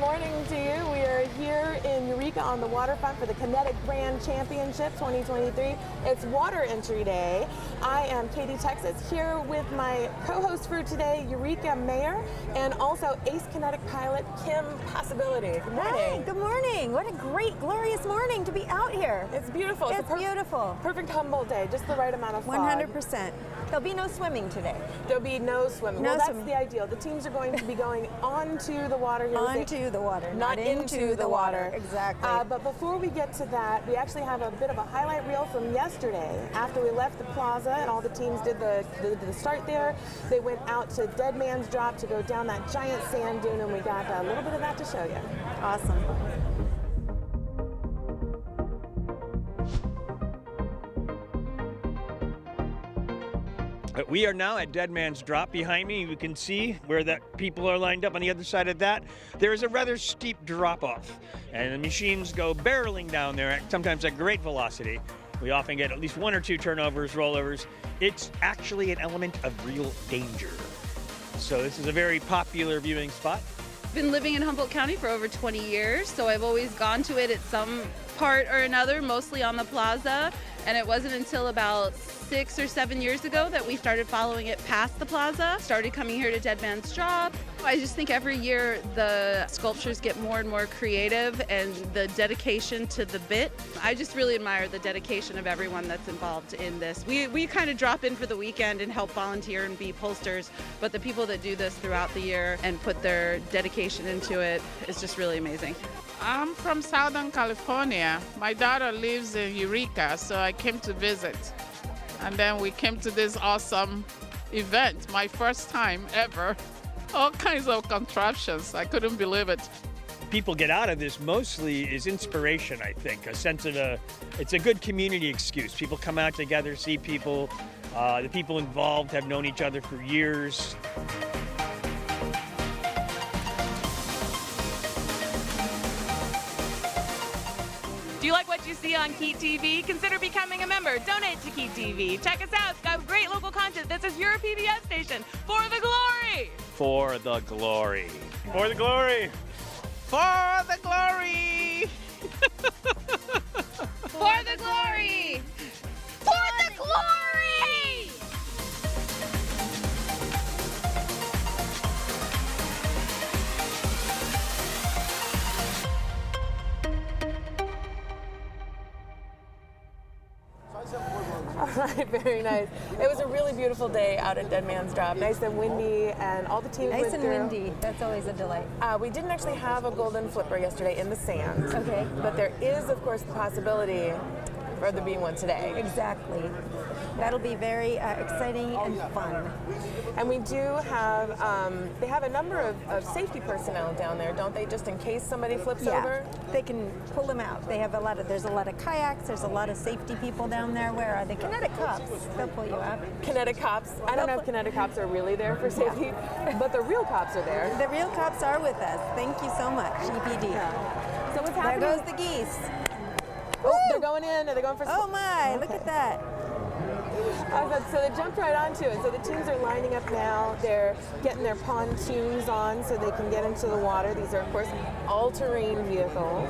morning to you. We are here in Eureka on the waterfront for the Kinetic Grand Championship 2023. It's water entry day. I am Kati Texas here with my co-host for today, Eureka Mayor, and also ace kinetic pilot Kim Possibility. Good morning. Hey, good morning. What a great, glorious morning to be out here. It's beautiful. It's beautiful. Perfect Humboldt day, just the right amount of fog. 100%. There'll be no swimming today. There'll be no swimming. No well, that's swimming. the ideal. The teams are going to be going onto the water here. Onto the water, not into the water. Exactly. But before we get to that, we actually have a bit of a highlight reel from yesterday. After we left the plaza and all the teams did the start there, they went out to Dead Man's Drop to go down that giant sand dune, and we got a little bit of that to show you. Awesome. We are now at Dead Man's Drop. Behind me, you can see where that people are lined up on the other side of that. There is a rather steep drop-off, and the machines go barreling down there, sometimes at great velocity. We often get at least one or two turnovers, rollovers. It's actually an element of real danger. So this is a very popular viewing spot. Been living in Humboldt County for over 20 years, so I've always gone to it at some part or another, mostly on the plaza, and it wasn't until about 6 or 7 years ago that we started following it past the plaza, started coming here to Dead Man's Drop. I just think every year the sculptures get more and more creative and the dedication to the bit. I just really admire the dedication of everyone that's involved in this. We kind of drop in for the weekend and help volunteer and be posters, but the people that do this throughout the year and put their dedication into it is just really amazing. I'm from Southern California. My daughter lives in Eureka, so I came to visit. And then we came to this awesome event, my first time ever. All kinds of contraptions. I couldn't believe it. People get out of this mostly is inspiration, I think, a sense of it's a good community excuse. People come out together, see people. The people involved have known each other for years. Do you like what you see on KEET TV? Consider becoming a member. Donate to KEET TV. Check us out. It's got great local content. This is your PBS station. For the glory! For the glory. For the glory. For the glory! For the glory! For the glory! All right, very nice. It was a really beautiful day out at Dead Man's Drop. Nice and windy, and all the teams Nice went and through. windy. That's always a delight. We didn't actually have a golden flipper yesterday in the sand. Okay. But there is, of course, the possibility for there being one today. Exactly. That'll be very exciting and fun. And we do have, they have a number of safety personnel down there, don't they, just in case somebody flips over? They can pull them out. They have there's a lot of kayaks, there's a lot of safety people down there. Where are the Kinetic cops? They'll pull you out. Kinetic cops. I don't know if Kinetic cops are really there for safety, but the real cops are there. The real cops are with us. Thank you so much, EPD. So what's There happening? goes the geese. Oh, they're going in. Are they going for Oh my, look at that. So they jumped right onto it. So the teams are lining up now. They're getting their pontoons on so they can get into the water. These are, of course, all-terrain vehicles.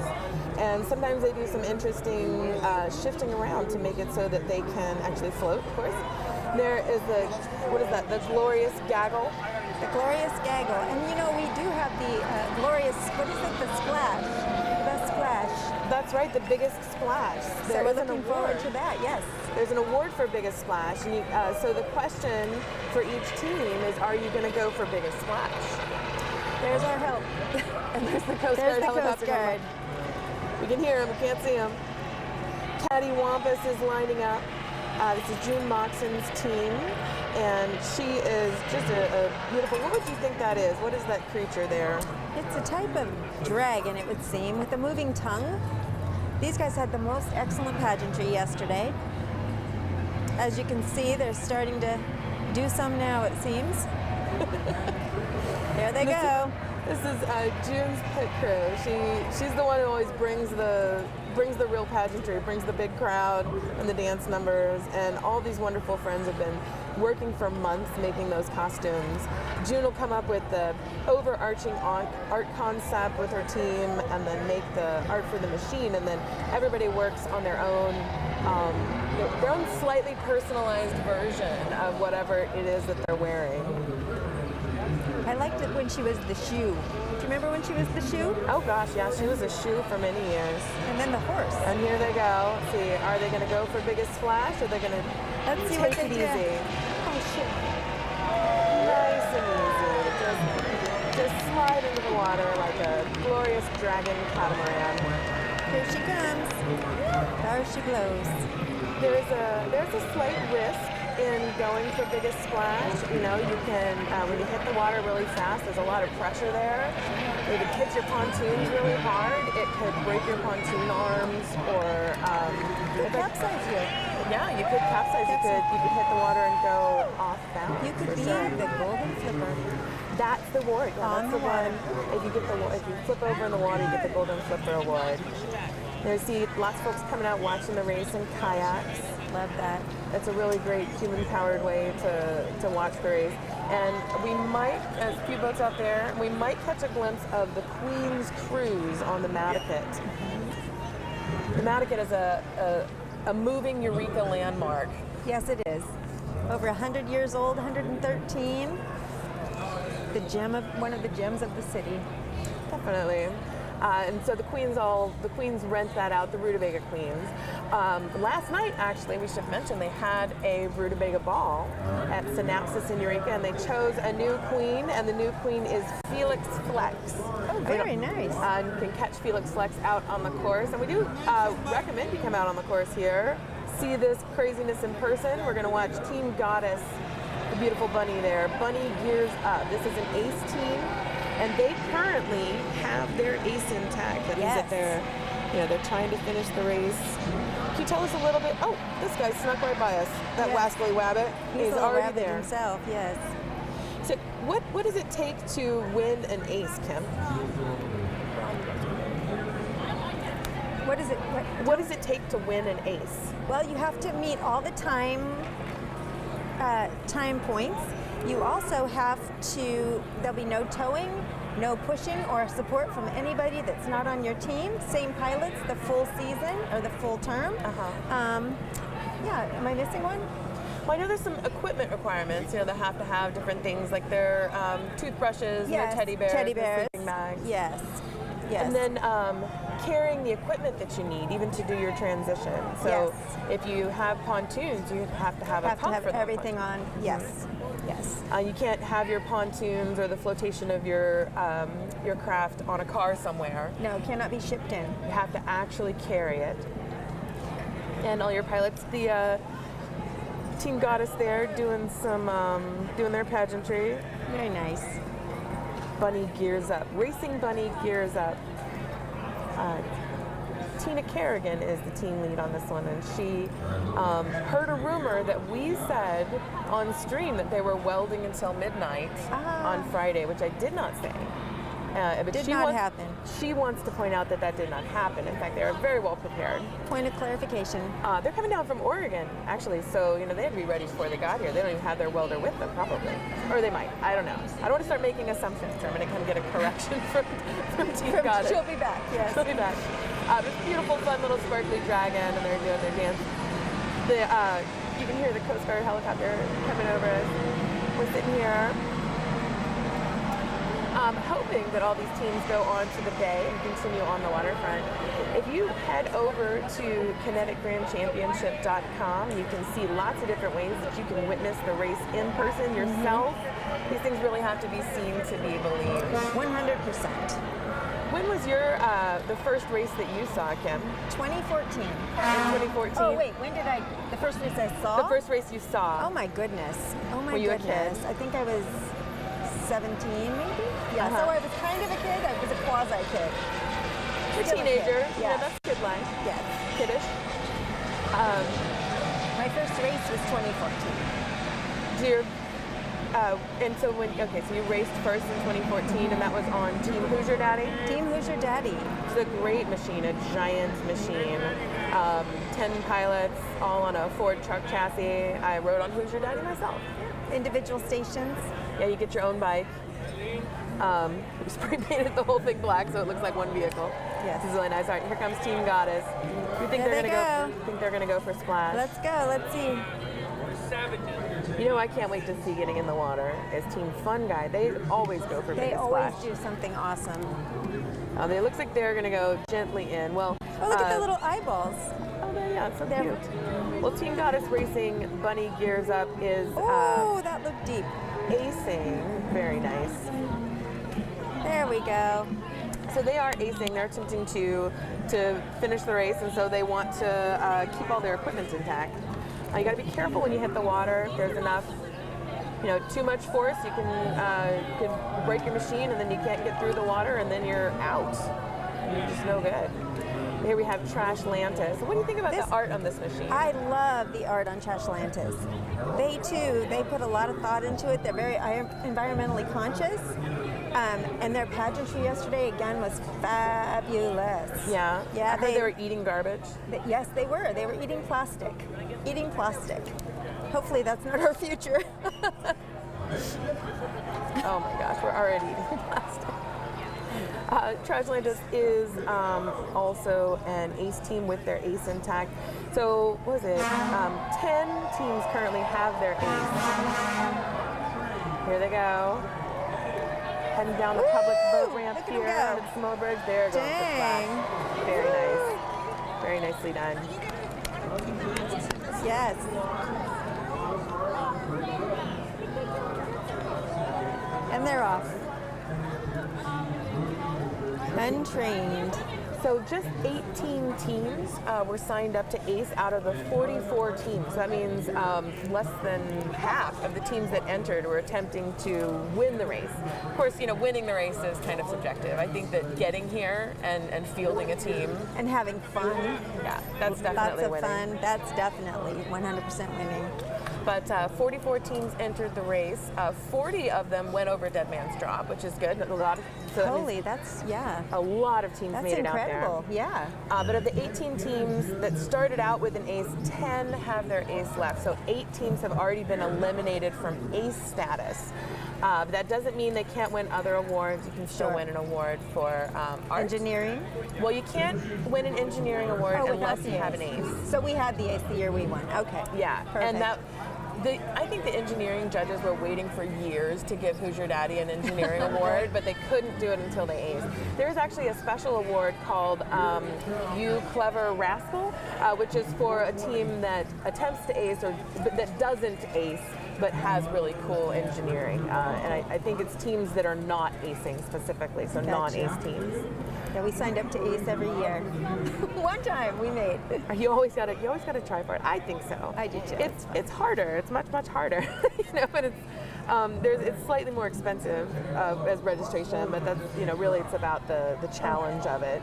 And sometimes they do some interesting shifting around to make it so that they can actually float, of course. There is the glorious gaggle. The glorious gaggle. And you know, we do have the glorious, the splash. The splash. That's right, the biggest splash. So we're looking forward to that, yes. There's an award for biggest splash. And so the question for each team is, are you going to go for biggest splash? There's our help. And there's the Coast There's Guard the helicopter. Coast Guard. We can hear him, we can't see him. Caddy Wampus is lining up. This is June Moxon's team, and she is just a beautiful, what would you think that is? What is that creature there? It's a type of dragon, it would seem, with a moving tongue. These guys had the most excellent pageantry yesterday. As you can see, they're starting to do some now, it seems. There they go. This is June's pit crew. She's the one who always brings the brings the real pageantry, it brings the big crowd and the dance numbers, and all these wonderful friends have been working for months making those costumes. June will come up with the overarching art concept with her team and then make the art for the machine, and then everybody works on their own slightly personalized version of whatever it is that they're wearing. I liked it when she was the shoe. Do you remember when she was the shoe? Oh gosh, yeah, she was a shoe for many years. And then the horse. And here they go. Let's see, are they going to go for biggest splash, or are they going to take it easy? Oh shit. Nice and easy. Just slide into the water like a glorious dragon catamaran. Here she comes. There she blows. There's a slight risk in going for biggest splash. You know, you can, when you hit the water really fast, there's a lot of pressure there. If it hits your pontoons really hard, it could break your pontoon arms, or Could capsize you. yeah, you could capsize. You could hit the water and go off balance. You could be sure. the golden flipper. That's the award. Yeah, On that's the the one. If you flip over in the water, you get the Golden Flipper Award. There's lots of folks coming out watching the race in kayaks. Love that. It's a really great human-powered way to watch the race. And we might, as a few boats out there, we might catch a glimpse of the Queen's Cruise on the Madaket. The Madaket is a moving Eureka landmark. Yes, it is. Over 100 years old, 113. One of the gems of the city. Definitely. And so the Queens rent that out, the Rutabaga Queens. Last night, actually, we should mention, they had a Rutabaga ball at Synapsis in Eureka, and they chose a new queen, and the new queen is Felix Flex. Oh, very nice. You can catch Felix Flex out on the course, and we do recommend you come out on the course here, see this craziness in person. We're going to watch Team Goddess, the beautiful bunny there. Bunny gears up. This is an ace team. And they currently have their ace intact. That means that they're trying to finish the race. Can you tell us a little bit? Oh, this guy snuck right by us. That wascally wabbit. He's already rabbit there himself. Yes. So, what does it take to win an ace, Kim? What is it? What does it take to win an ace? Well, you have to meet all the time points. You also have to, there'll be no towing, no pushing or support from anybody that's not on your team. Same pilots, the full season or the full term. Yeah, am I missing one? Well, I know there's some equipment requirements, that have to have different things like their toothbrushes, Yes, and their teddy bears, teddy their bears. sleeping bags. Yes. Yes. And then carrying the equipment that you need, even to do your transition. So if you have pontoons, you have to have a pump for everything pontoons. on. Yes. Yes. You can't have your pontoons or the flotation of your craft on a car somewhere. No, it cannot be shipped in. You have to actually carry it. And all your pilots, the Team Goddess there doing their pageantry. Very nice. Bunny gears up. Racing Bunny gears up. Tina Kerrigan is the team lead on this one, and she heard a rumor that we said on stream that they were welding until midnight on Friday, which I did not say. But Did not happen. She wants to point out that did not happen. In fact, they are very well prepared. Point of clarification. They're coming down from Oregon, actually, so they had to be ready before they got here. They don't even have their welder with them, probably. Or they might. I don't know. I don't want to start making assumptions. I'm going to come get a correction from Team Goddess. She'll be back, yes. She'll be back. This beautiful, fun little sparkly dragon, and they're doing their dance. You can hear the Coast Guard helicopter coming over us. We're sitting here. Hoping that all these teams go on to the bay and continue on the waterfront. If you head over to kineticgrandchampionship.com, you can see lots of different ways that you can witness the race in person yourself. These things really have to be seen to be believed. 100%. When was your the first race that you saw, Kim? 2014. 2014. Oh wait, when did the first race I saw? The first race you saw. Oh my goodness. Oh my Were you goodness. a kid? I think I was 17 maybe? Yeah, so I was kind of a kid. I was a quasi kid. You're a Still a teenager. kid. Yeah, that's kid line. Yes. Kiddish. My first race was 2014. And so so you raced first in 2014, and that was on Team Hoosier Daddy? Team Hoosier Daddy. It's a great machine, a giant machine. 10 pilots, all on a Ford truck chassis. I rode on Hoosier Daddy myself. Individual stations. Yeah, you get your own bike. We spray painted the whole thing black so it looks like one vehicle. Yes. This is really nice. All right, here comes Team Goddess. You think There they're gonna go for splash? Let's go. Let's see. You know, I can't wait to see getting in the water is Team Fun Guy. They always go for They big always splash. do something awesome. It looks like they're gonna go gently in. Well, Oh, look at the little eyeballs. Oh, yeah, it's so They're- cute. Well, Team Goddess Racing Bunny Gears Up is Oh, that looked deep. acing. Very nice. There we go. So they are acing. They're attempting to finish the race, and so they want to keep all their equipment intact. You got to be careful when you hit the water. If there's enough, too much force, you can break your machine, and then you can't get through the water, and then you're out. And you're just no good. Here we have Trashlantis. What do you think about the art on this machine? I love the art on Trashlantis. They put a lot of thought into it. They're very environmentally conscious. And their pageantry yesterday, again, was fabulous. Yeah? Yeah, I heard they were eating garbage. Yes, they were. They were eating plastic. Eating plastic. Hopefully that's not our future. Oh my gosh, we're already eating plastic. Trashlantis is also an ace team with their ace intact. So, what is it? 10 teams currently have their ace. Here they go. Heading down the public boat ramp Look at 'em here go. under the Samoa Bridge. They're going for Dang. splash. Very nice. Very nicely done. Yes. And they're off. Untrained. So just 18 teams were signed up to ACE out of the 44 teams. So that means less than half of the teams that entered were attempting to win the race. Of course, winning the race is kind of subjective. I think that getting here and fielding a team. And having fun. Yeah, that's definitely Lots of winning. fun. That's definitely 100% winning. But 44 teams entered the race. 40 of them went over Dead Man's Drop, which is good. A lot of, so that Holy, means that's, yeah. a lot of teams That's made it incredible. out there. Yeah. But of the 18 teams that started out with an ace, 10 have their ace left. So 8 teams have already been eliminated from ace status. That doesn't mean they can't win other awards. You can still Sure. win an award for art. Engineering. Well, you can't win an engineering award without unless the you have ace. an ace. So we had the ace the year we won. Okay. Yeah, Perfect. and I think the engineering judges were waiting for years to give Hoosier Daddy an engineering award, but they couldn't do it until they aced. There's actually a special award called You Clever Rascal, which is for a team that attempts to ace or that doesn't ace, but has really cool engineering. And I think it's teams that are not acing specifically, so Gotcha. non-ace teams. Yeah, we signed up to ACE every year. One time we made. You always gotta try for it. I think so. I do too. It's harder. It's much harder. But it's slightly more expensive as registration. But that's really it's about the challenge of it.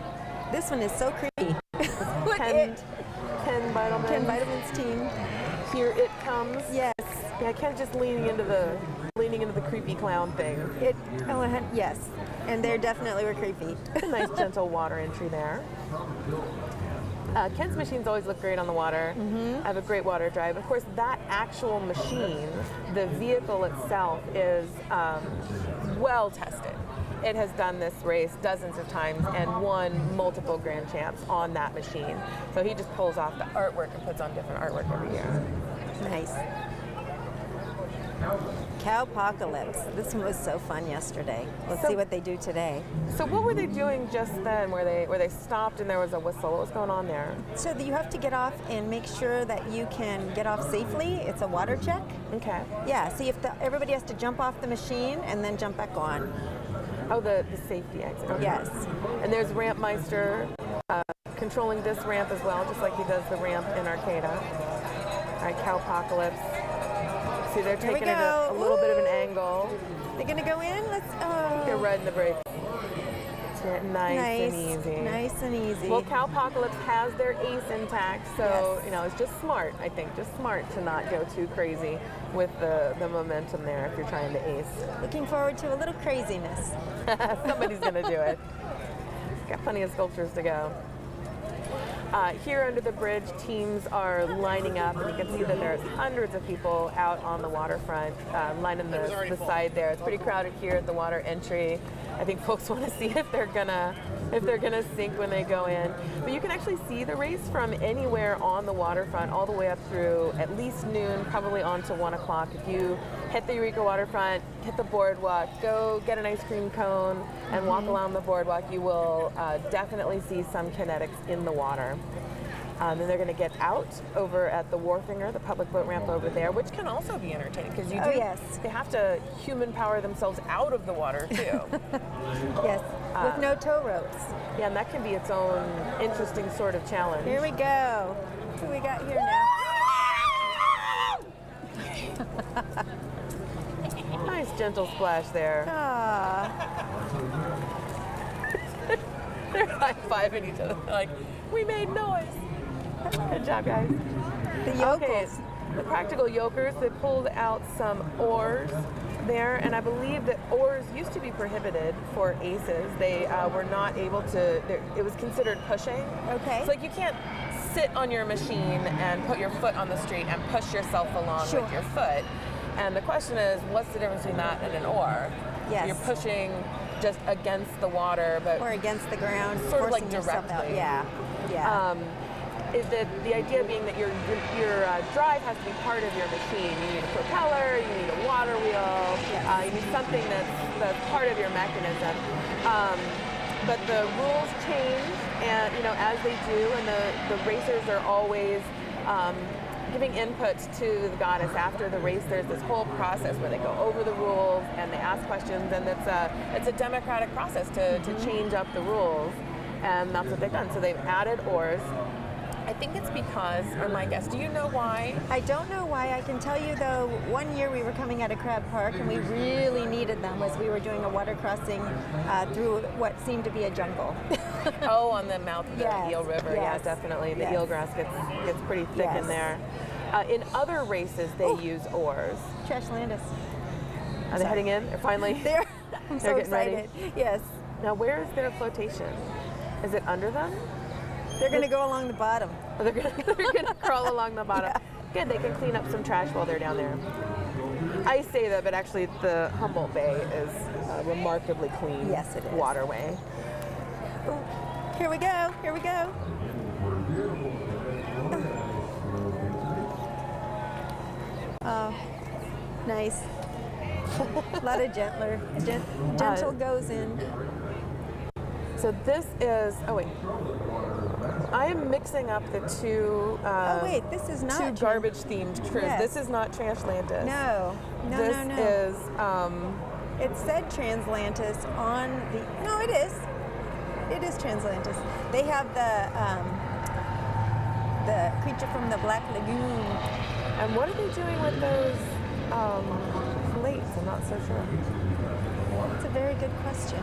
This one is so creepy. Look, Ken Vitalman. Ken Vitalman's team. Here it comes. Yes. Yeah, Ken's just leaning into the creepy clown thing. Yes. And they definitely were creepy. A nice gentle water entry there. Ken's machines always look great on the water. I have a great water drive. Of course, that actual machine, the vehicle itself, is well tested. It has done this race dozens of times and won multiple Grand Champs on that machine. So he just pulls off the artwork and puts on different artwork every year. Nice. Cowpocalypse. This one was so fun yesterday. Let's see what they do today. So what were they doing just then? Where they stopped and there was a whistle? What was going on there? So you have to get off and make sure that you can get off safely. It's a water check. Okay. Yeah. So everybody has to jump off the machine and then jump back on. Oh, the safety exit. Okay. Yes. And there's Ramp Meister controlling this ramp as well, just like he does the ramp in Arcata. All right, Cowpocalypse. See, they're Here we taking it a go. little bit of an angle. They're gonna go in. They're riding the brakes. Nice and easy. Nice and easy. Well, Cowpocalypse has their ace intact, so Yes. you know it's just smart. I think just smart to not go too crazy with the momentum there if you're trying to ace. Looking forward to a little craziness. Somebody's gonna do it. Got plenty of sculptures to go. Here under the bridge, teams are lining up, and you can see that there's hundreds of people out on the waterfront, lining the side there. It's pretty crowded here at the water entry. I think folks want to see if they're gonna sink when they go in. But you can actually see the race from anywhere on the waterfront, all the way up through at least noon, probably on to 1 o'clock. If you hit the Eureka waterfront, hit the boardwalk, go get an ice cream cone, and walk along the boardwalk, you will definitely see some kinetics in the water. Then they're going to get out over at the Wharfinger, the public boat ramp over there, which can also be entertaining because you do. Oh, yes. They have to human power themselves out of the water too. Yes, with no tow ropes. Yeah, and that can be its own interesting sort of challenge. Here we go. Who we got here now? Nice gentle splash there. Ah, They're high-fiving each other. They're like, we made noise. Good job, guys. the yokels. Okay, the practical yokers, they pulled out some oars there, and I believe that oars used to be prohibited for aces. They were not able to, it was considered pushing. Okay. It's like you can't sit on your machine and put your foot on the street and push yourself along Sure. with your foot. And the question is, what's the difference between that and an oar? Yes. You're pushing just against the water, but Or against the ground, sort of like forcing yourself out. directly. Yeah, yeah. Is that the idea being that your drive has to be part of your machine. You need a propeller, you need a water wheel, Yes. you need something that's part of your mechanism. But the rules change, and as they do, and the racers are always giving input to the goddess after the race. There's this whole process where they go over the rules and they ask questions, and it's a democratic process to change up the rules, and that's what they've done. So they've added oars. I think it's because, or my guess, do you know why? I don't know why. I can tell you though, one year we were coming out of Crab Park and we really needed them as we were doing a water crossing through what seemed to be a jungle. Oh, on the mouth of the Yes, Eel River. yes, Yeah, definitely. The yes. eelgrass gets pretty thick Yes. in there. In other races, they use oars. Trash Landis. Are they heading in? They're finally. There. I'm so They're getting ready. excited. Yes. Now, where is their flotation? Is it under them? They're going to go along the bottom. Or they're gonna crawl along the bottom. Good, they can clean up some trash while they're down there. I say that, but actually the Humboldt Bay is a remarkably clean Yes, it is. waterway. Ooh, here we go. Here we go. Oh, nice. A lot of gentler. Gentle goes in. So this is, oh wait. I am mixing up the two Oh wait, this is not two trans- garbage themed cruises. Yes. This is not Trashlantis. No, no, This no, no. is It said Translantis on the. No, it is. It is Translantis. They have the creature from the Black Lagoon. and what are they doing with those plates? I'm not so sure. That's a very good question.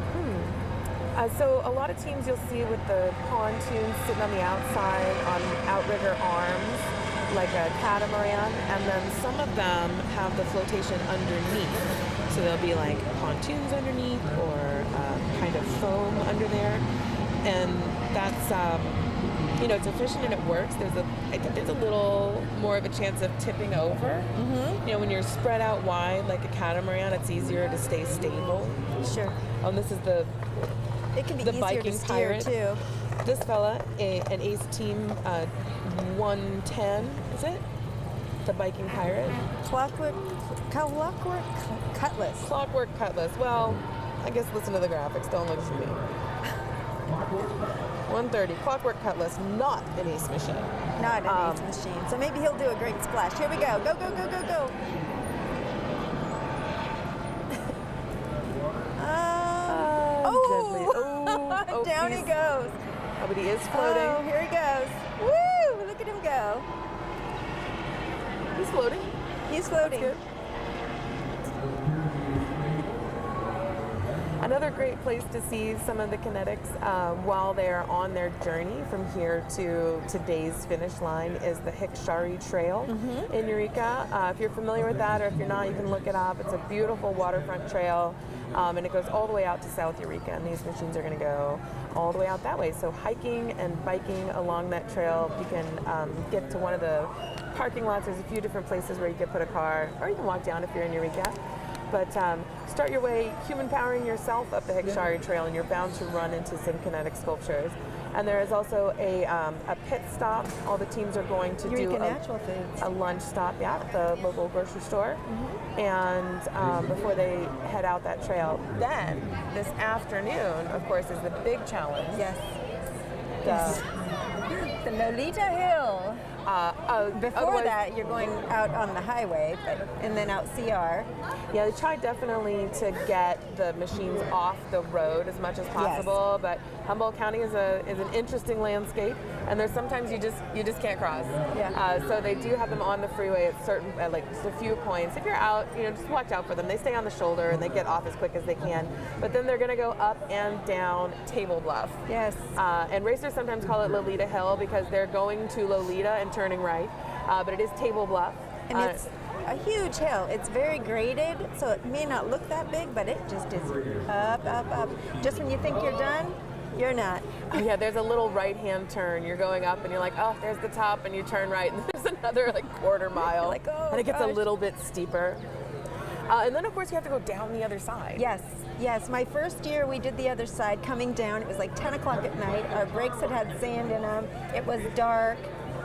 So a lot of teams you'll see with the pontoons sitting on the outside on outrigger arms, like a catamaran, and then some of them have the flotation underneath. So there'll be like pontoons underneath or kind of foam under there, and that's it's efficient and it works. I think there's a little more of a chance of tipping over. When you're spread out wide like a catamaran, it's easier to stay stable. Sure. Oh, and this is It can be the easier Viking to steer pirate. too. This fella, an ace team 110, is it? The Viking pirate. Clockwork Cutlass. Clockwork Cutlass. Well, I guess listen to the graphics. Don't look at me. 130. Clockwork Cutlass, not an ace machine. Not an ace machine. So maybe he'll do a great splash. Here we go. Go, go, go, go, go. Gently. Oh, Down he goes. Oh, but he is floating. Oh, here he goes. Woo! Look at him go. He's floating. He's floating. Good. And Another great place to see some of the Kinetics while they're on their journey from here to today's finish line is the Hikshari Trail in Eureka. If you're familiar with that, or if you're not, you can look it up. It's a beautiful waterfront trail, and it goes all the way out to South Eureka, and these machines are going to go all the way out that way. So hiking and biking along that trail, you can get to one of the parking lots. There's a few different places where you can put a car, or you can walk down if you're in Eureka. But start your way human powering yourself up the Hikshari Trail, and you're bound to run into some kinetic sculptures. And there is also a pit stop. All the teams are going to do a lunch stop, at the local grocery store, and before they head out that trail. Then this afternoon, of course, is the big challenge. Yes. The Lolita Hill. Before that, you're going out on the highway, and then out CR. Yeah, they try definitely to get the machines off the road as much as possible, but Humboldt County is an interesting landscape, and there's sometimes you just can't cross. Yeah. So they do have them on the freeway at certain like just a few points. If you're out, just watch out for them. They stay on the shoulder and they get off as quick as they can. But then they're going to go up and down Table Bluff. Yes. And racers sometimes call it Lolita Hill because they're going to Lolita and turning right, but it is Table Bluff. And it's a huge hill. It's very graded, so it may not look that big, but it just is up, up, up. Just when you think you're done, you're not. Yeah, there's a little right-hand turn. You're going up, and you're like, oh, there's the top, and you turn right, and there's another quarter mile, like, oh, and it gets a little bit steeper. And then, of course, you have to go down the other side. Yes. Yes, my first year we did the other side coming down. It was like 10 o'clock at night. Our brakes had sand in them. It was dark.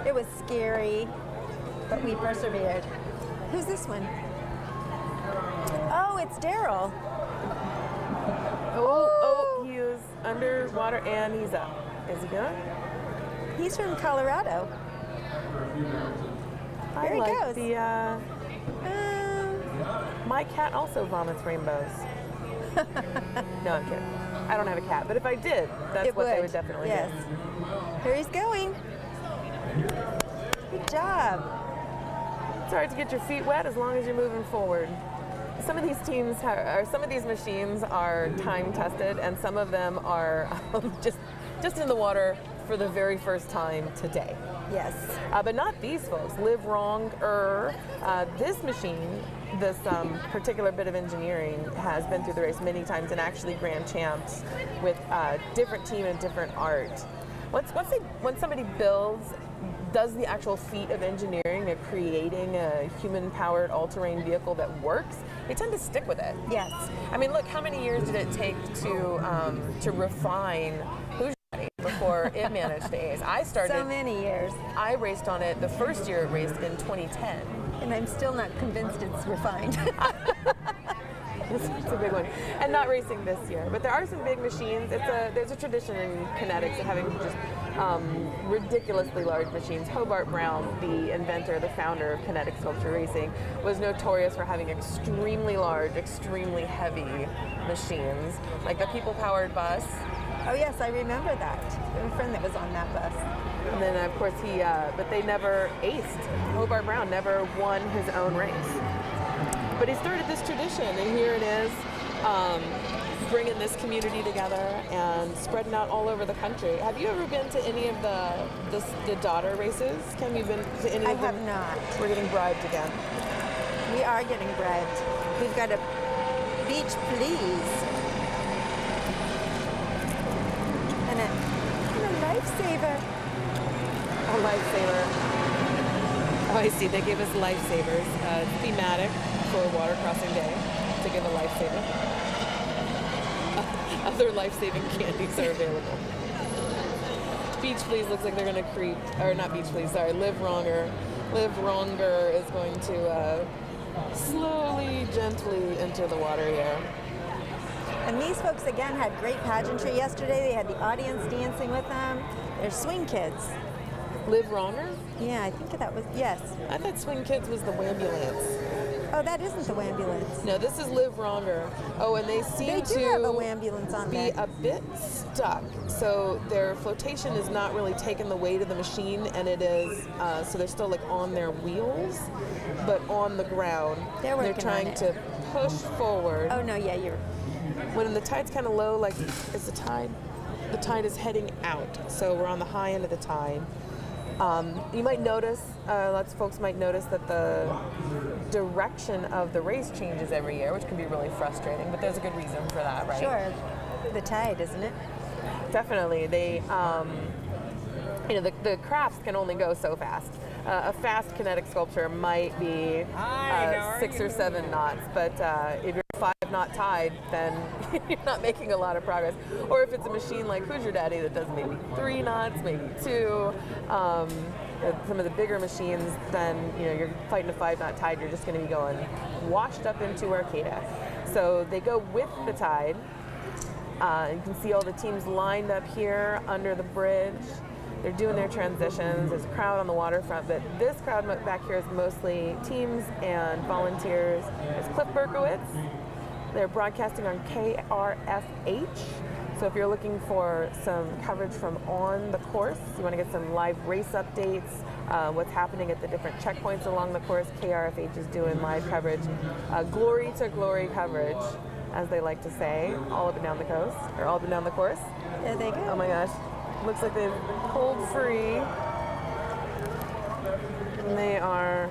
It was scary, but we persevered. Who's this one? Oh, it's Daryl. Oh, he is underwater and he's up. Is he good? He's from Colorado. Here he goes. My cat also vomits rainbows. No, I'm kidding. I don't have a cat, but if I did, that's what they would definitely do. Here he's going. Good job. It's hard to get your feet wet as long as you're moving forward. Some of these teams some of these machines are time tested, and some of them are just in the water for the very first time today. Yes. But not these folks. Live Wronger. This machine, this particular bit of engineering, has been through the race many times and actually grand champs with different team and different art. When somebody does the actual feat of engineering of creating a human-powered all-terrain vehicle that works, they tend to stick with it. Yes. I mean, look, how many years did it take to refine before it managed to ace? I started. So many years. I raced on it the first year it raced in 2010. And I'm still not convinced it's refined. It's a big one. And not racing this year. But there are some big machines. There's a tradition in Kinetics of having just ridiculously large machines. Hobart Brown, the inventor, the founder of kinetic sculpture racing, was notorious for having extremely large, extremely heavy machines. Like the people-powered bus. Oh yes, I remember that. I have a friend that was on that bus. And then of course but they never aced. Hobart Brown never won his own race. But he started this tradition, and here it is, bringing this community together and spreading out all over the country. Have you ever been to any of the daughter races? Have you been to any of them? I have not. We're getting bribed again. We are getting bribed. We've got a beach, please. And a lifesaver. A lifesaver. Oh, I see. They give us lifesavers. Thematic for water crossing day to give a lifesaver. Other life-saving candies are available. Beach Please looks like they're going to creep, or not Beach Please, sorry, Live Wronger. Live Wronger is going to slowly, gently enter the water here. And these folks, again, had great pageantry yesterday. They had the audience dancing with them. They're swing kids. Live Wronger? Yeah, I think that was, yes. I thought Swing Kids was the Wambulance. Oh, that isn't the ambulance. No, this is Live Longer. Oh, and they seem They to do have a ambulance on be there. a bit stuck. So their flotation is not really taking the weight of the machine, and it is, so they're still like on their wheels, but on the ground. They're working trying on it. to push forward. Oh, no, yeah, you're... When the tide's kind of low, like, is the tide? The tide is heading out, so we're on the high end of the tide. You might notice, lots of folks might notice that the direction of the race changes every year, which can be really frustrating, but there's a good reason for that, right? Sure. The tide, isn't it? Definitely. They, the crafts can only go so fast. A fast kinetic sculpture might be 6 or 7 knots, but if you're 5-knot tide, then you're not making a lot of progress. Or if it's a machine like Who's Your Daddy that does maybe 3 knots, maybe 2. Some of the bigger machines, then you're fighting a 5-knot tide. You're just going to be going washed up into Arcata. So they go with the tide. You can see all the teams lined up here under the bridge. They're doing their transitions. There's a crowd on the waterfront, but this crowd back here is mostly teams and volunteers. There's Cliff Berkowitz. They're broadcasting on KRFH. So if you're looking for some coverage from on the course, you want to get some live race updates, what's happening at the different checkpoints along the course, KRFH is doing live coverage. Glory to glory coverage, as they like to say, all up and down the coast, or all up and down the course. There they go. Oh my gosh. Looks like they've pulled free. And they are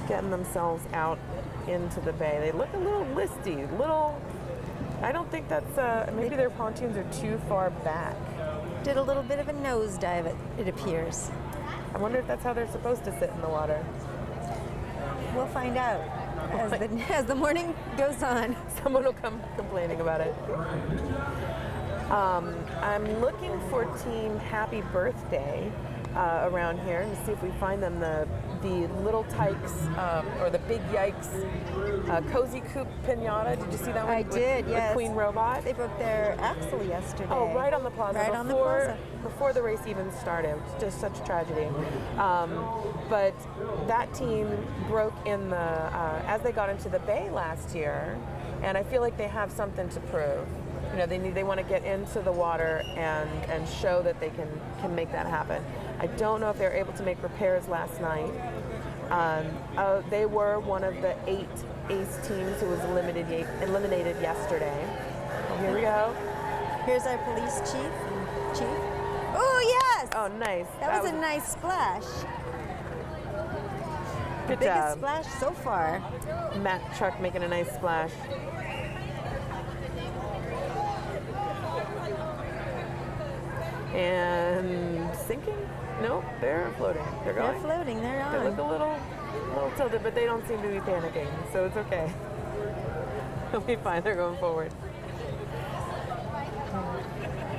getting themselves out into the bay. They look a little listy, I don't think that's, maybe their pontoons are too far back. Did a little bit of a nosedive, it appears. I wonder if that's how they're supposed to sit in the water. We'll find out as the morning goes on. Someone will come complaining about it. I'm looking for Team Happy Birthday around here to see if we find them. The Little Tykes or the Big Yikes Cozy Coop Pinata. Did you see that one? I did, yes. With Queen Robot. They broke their axle yesterday. Oh, right on the plaza. Right on the plaza. Before the race even started. It was just such a tragedy. But that team broke in as they got into the bay last year, and I feel like they have something to prove. They want to get into the water and show that they can make that happen. I don't know if they were able to make repairs last night. They were one of the 8 ace teams who was eliminated yesterday. Well, here we go. Here's our police chief. Oh, yes! Oh, nice. That was a nice splash. Good Biggest job. splash so far. Matt Truck making a nice splash. And sinking? No, they're floating. They're going. They're floating. They're on. They look a little tilted, but they don't seem to be panicking, so it's okay. They'll be fine. They're going forward.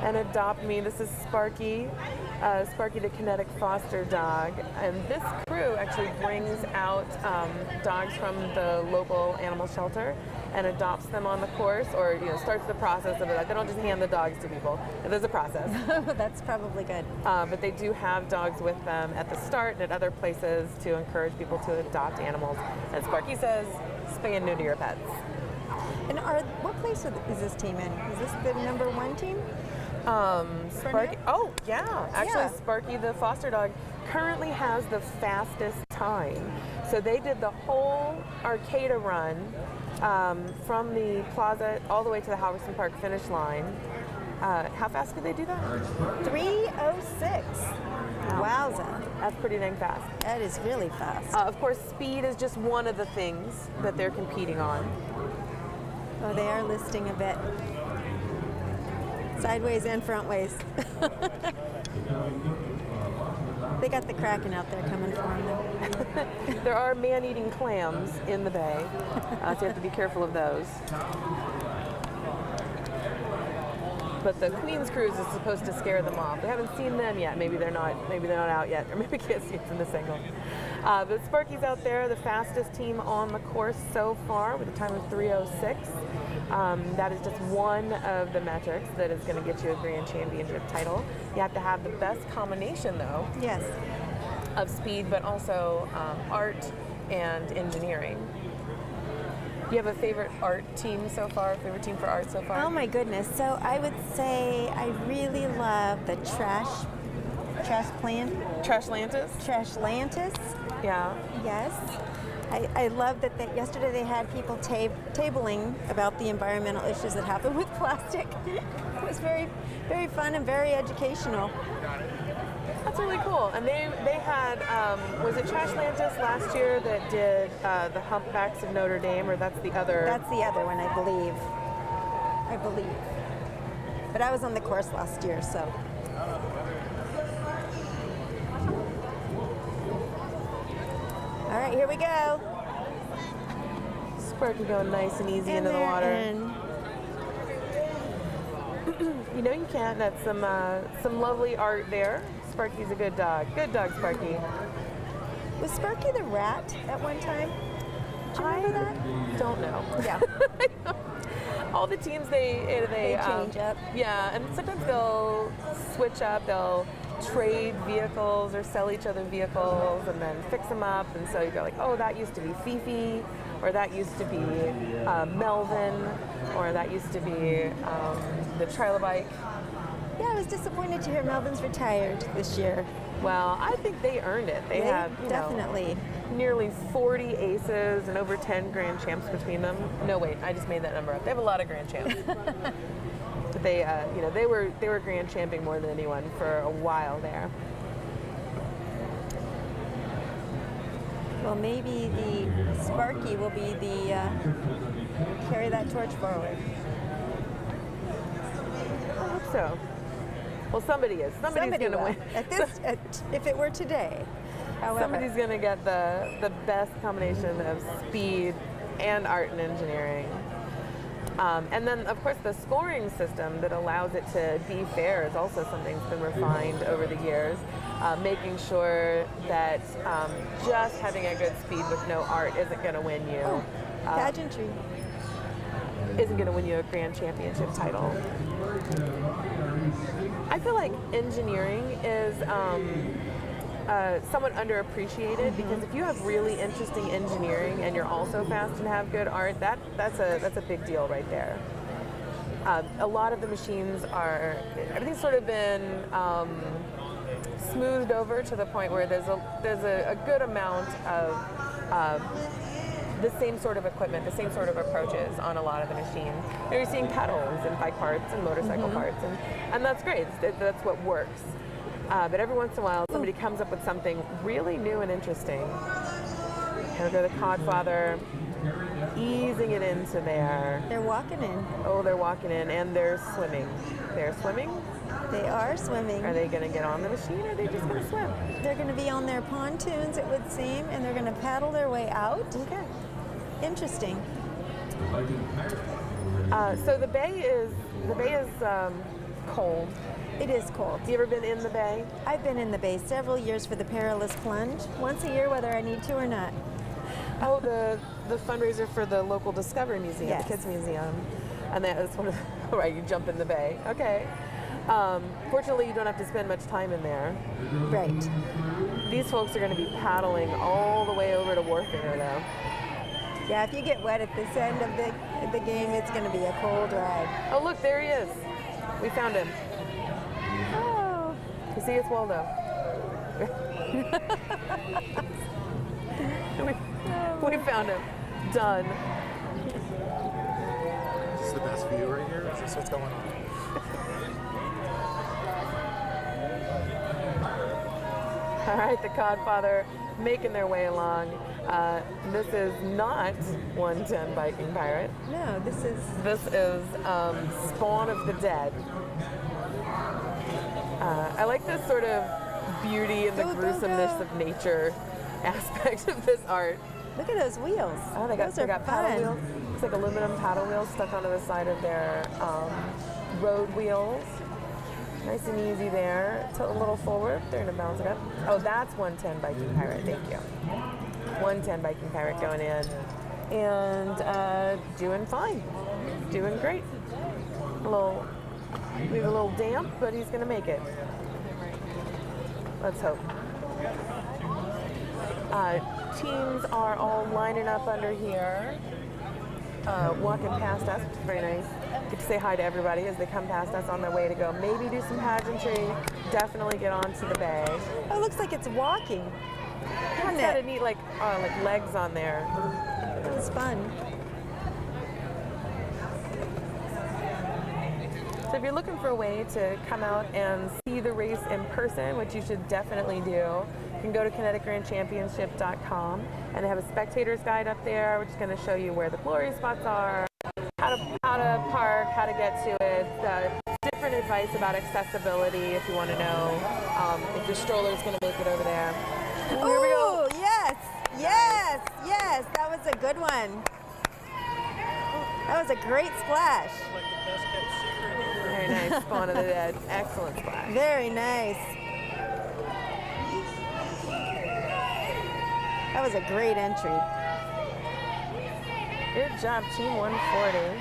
And Adopt Me. This is Sparky. Sparky the Kinetic Foster Dog. And this crew actually brings out dogs from the local animal shelter and adopts them on the course, or starts the process of it. They don't just hand the dogs to people. There's a process. That's probably good. But they do have dogs with them at the start and at other places to encourage people to adopt animals. And Sparky says, spay and neuter your pets. And what place is this team in? Is this the number 1 team? Sparky. Oh, yeah. Actually, Yeah. Sparky the foster dog currently has the fastest time. So they did the whole Arcata run from the plaza all the way to the Halverson Park finish line. How fast could they do that? 3:06. Wowza. That's pretty dang fast. That is really fast. Of course, speed is just one of the things that they're competing on. Oh, they are listing a bit. Sideways and frontways. They got the Kraken out there coming for them. There are man-eating clams in the bay, so you have to be careful of those. But the Queen's Cruise is supposed to scare them off. We haven't seen them yet. Maybe they're not out yet, or maybe we can't see it from this angle. But Sparky's out there, the fastest team on the course so far, with a time of 3:06. That is just one of the metrics that is going to get you a Grand Championship title. You have to have the best combination, though, Yes. of speed, but also art and engineering. Do you have a favorite art team so far? Favorite team for art so far? Oh my goodness. So I would say I really love the Trashlantis. Yeah. Yes. I love that yesterday they had people tabling about the environmental issues that happen with plastic. It was very, very fun and very educational. That's really cool. And they had, was it Trashlantis last year that did the Humpbacks of Notre Dame, or that's the other? That's the other one, I believe. But I was on the course last year, so. All right, here we go. Sparky going nice and easy into the water. You know you can't. That's some lovely art there. Sparky's a good dog. Good dog, Sparky. Was Sparky the rat at one time? Do you remember that? Don't know. Yeah. All the teams they change up. Yeah, and sometimes they'll switch up. They'll trade vehicles or sell each other vehicles and then fix them up. And so you go like, oh, that used to be Fifi, or that used to be Melvin, or that used to be the Trilobike. Yeah, I was disappointed to hear Melvin's retired this year. Well, I think they earned it. They have definitely nearly 40 aces and over 10 grand champs between them. No, wait, I just made that number up. They have a lot of grand champs. But they, they were grand champing more than anyone for a while there. Well, maybe the Sparky will be the carry that torch forward. I hope so. Well, somebody is. Somebody's going to win. If it were today, however. Somebody's going to get the best combination of speed and art and engineering. And then, of course, the scoring system that allows it to be fair is also something that's been refined over the years, making sure that just having a good speed with no art isn't going to win you. Pageantry. Isn't going to win you a grand championship title. I feel like engineering is somewhat underappreciated because if you have really interesting engineering and you're also fast and have good art, that's a big deal right there. A lot of the machines everything's sort of been smoothed over to the point where there's a good amount of the same sort of equipment, the same sort of approaches on a lot of the machines. You're seeing pedals and bike parts and motorcycle parts, and that's great. That's what works. But every once in a while, somebody comes up with something really new and interesting. Here we go, the Codfather, easing it into there. They're walking in. Oh, they're walking in, and they're swimming. They're swimming? They are swimming. Are they going to get on the machine, or are they just going to swim? They're going to be on their pontoons, it would seem, and they're going to paddle their way out. Okay. Interesting. So the bay is cold. It is cold. Have you ever been in the bay? I've been in the bay several years for the Perilous Plunge, once a year whether I need to or not. Oh, the fundraiser for the local Discovery Museum, Yes. the Kids Museum. And that's one of the, right, you jump in the bay. Okay. Fortunately, you don't have to spend much time in there. Right. These folks are going to be paddling all the way over to Wharfinger, though. Yeah, if you get wet at this end of the game, it's going to be a cold ride. Oh, look, there he is. We found him. Oh. You see, it's Waldo. we found him. Done. Is this the best view right here? Is this what's going on? All right, the Codfather making their way along. This is not 110 Viking Pirate. No, this is Spawn of the Dead. I like this sort of beauty and the gruesomeness of nature aspect of this art. Look at those wheels. Oh, they got fun. paddle wheels. Looks like aluminum paddle wheels stuck onto the side of their road wheels. Nice and easy there. Tilt a little forward. They're going to bounce it up. Oh, that's 110 Viking Pirate. Thank you. 110 Viking Pirate going in. And doing fine. Doing great. Maybe a little damp, but he's going to make it. Let's hope. Teams are all lining up under here. walking past us, which is very nice. Get to say hi to everybody as they come past us on their way to go maybe do some pageantry. Definitely get onto the bay. Oh, it looks like it's walking. It's got a neat like legs on there. That was fun. So if you're looking for a way to come out and see the race in person, which you should definitely do, you can go to kineticgrandchampionship.com, and they have a spectator's guide up there, which is going to show you where the glory spots are, how to park, how to get to it, different advice about accessibility if you want to know if your stroller is going to make it over there. Oh, here we go. Yes, yes, yes. That was a good one. That was a great splash. Very nice. Spawn of the Dead. Excellent splash. Very nice. That was a great entry. Good job, Team 140.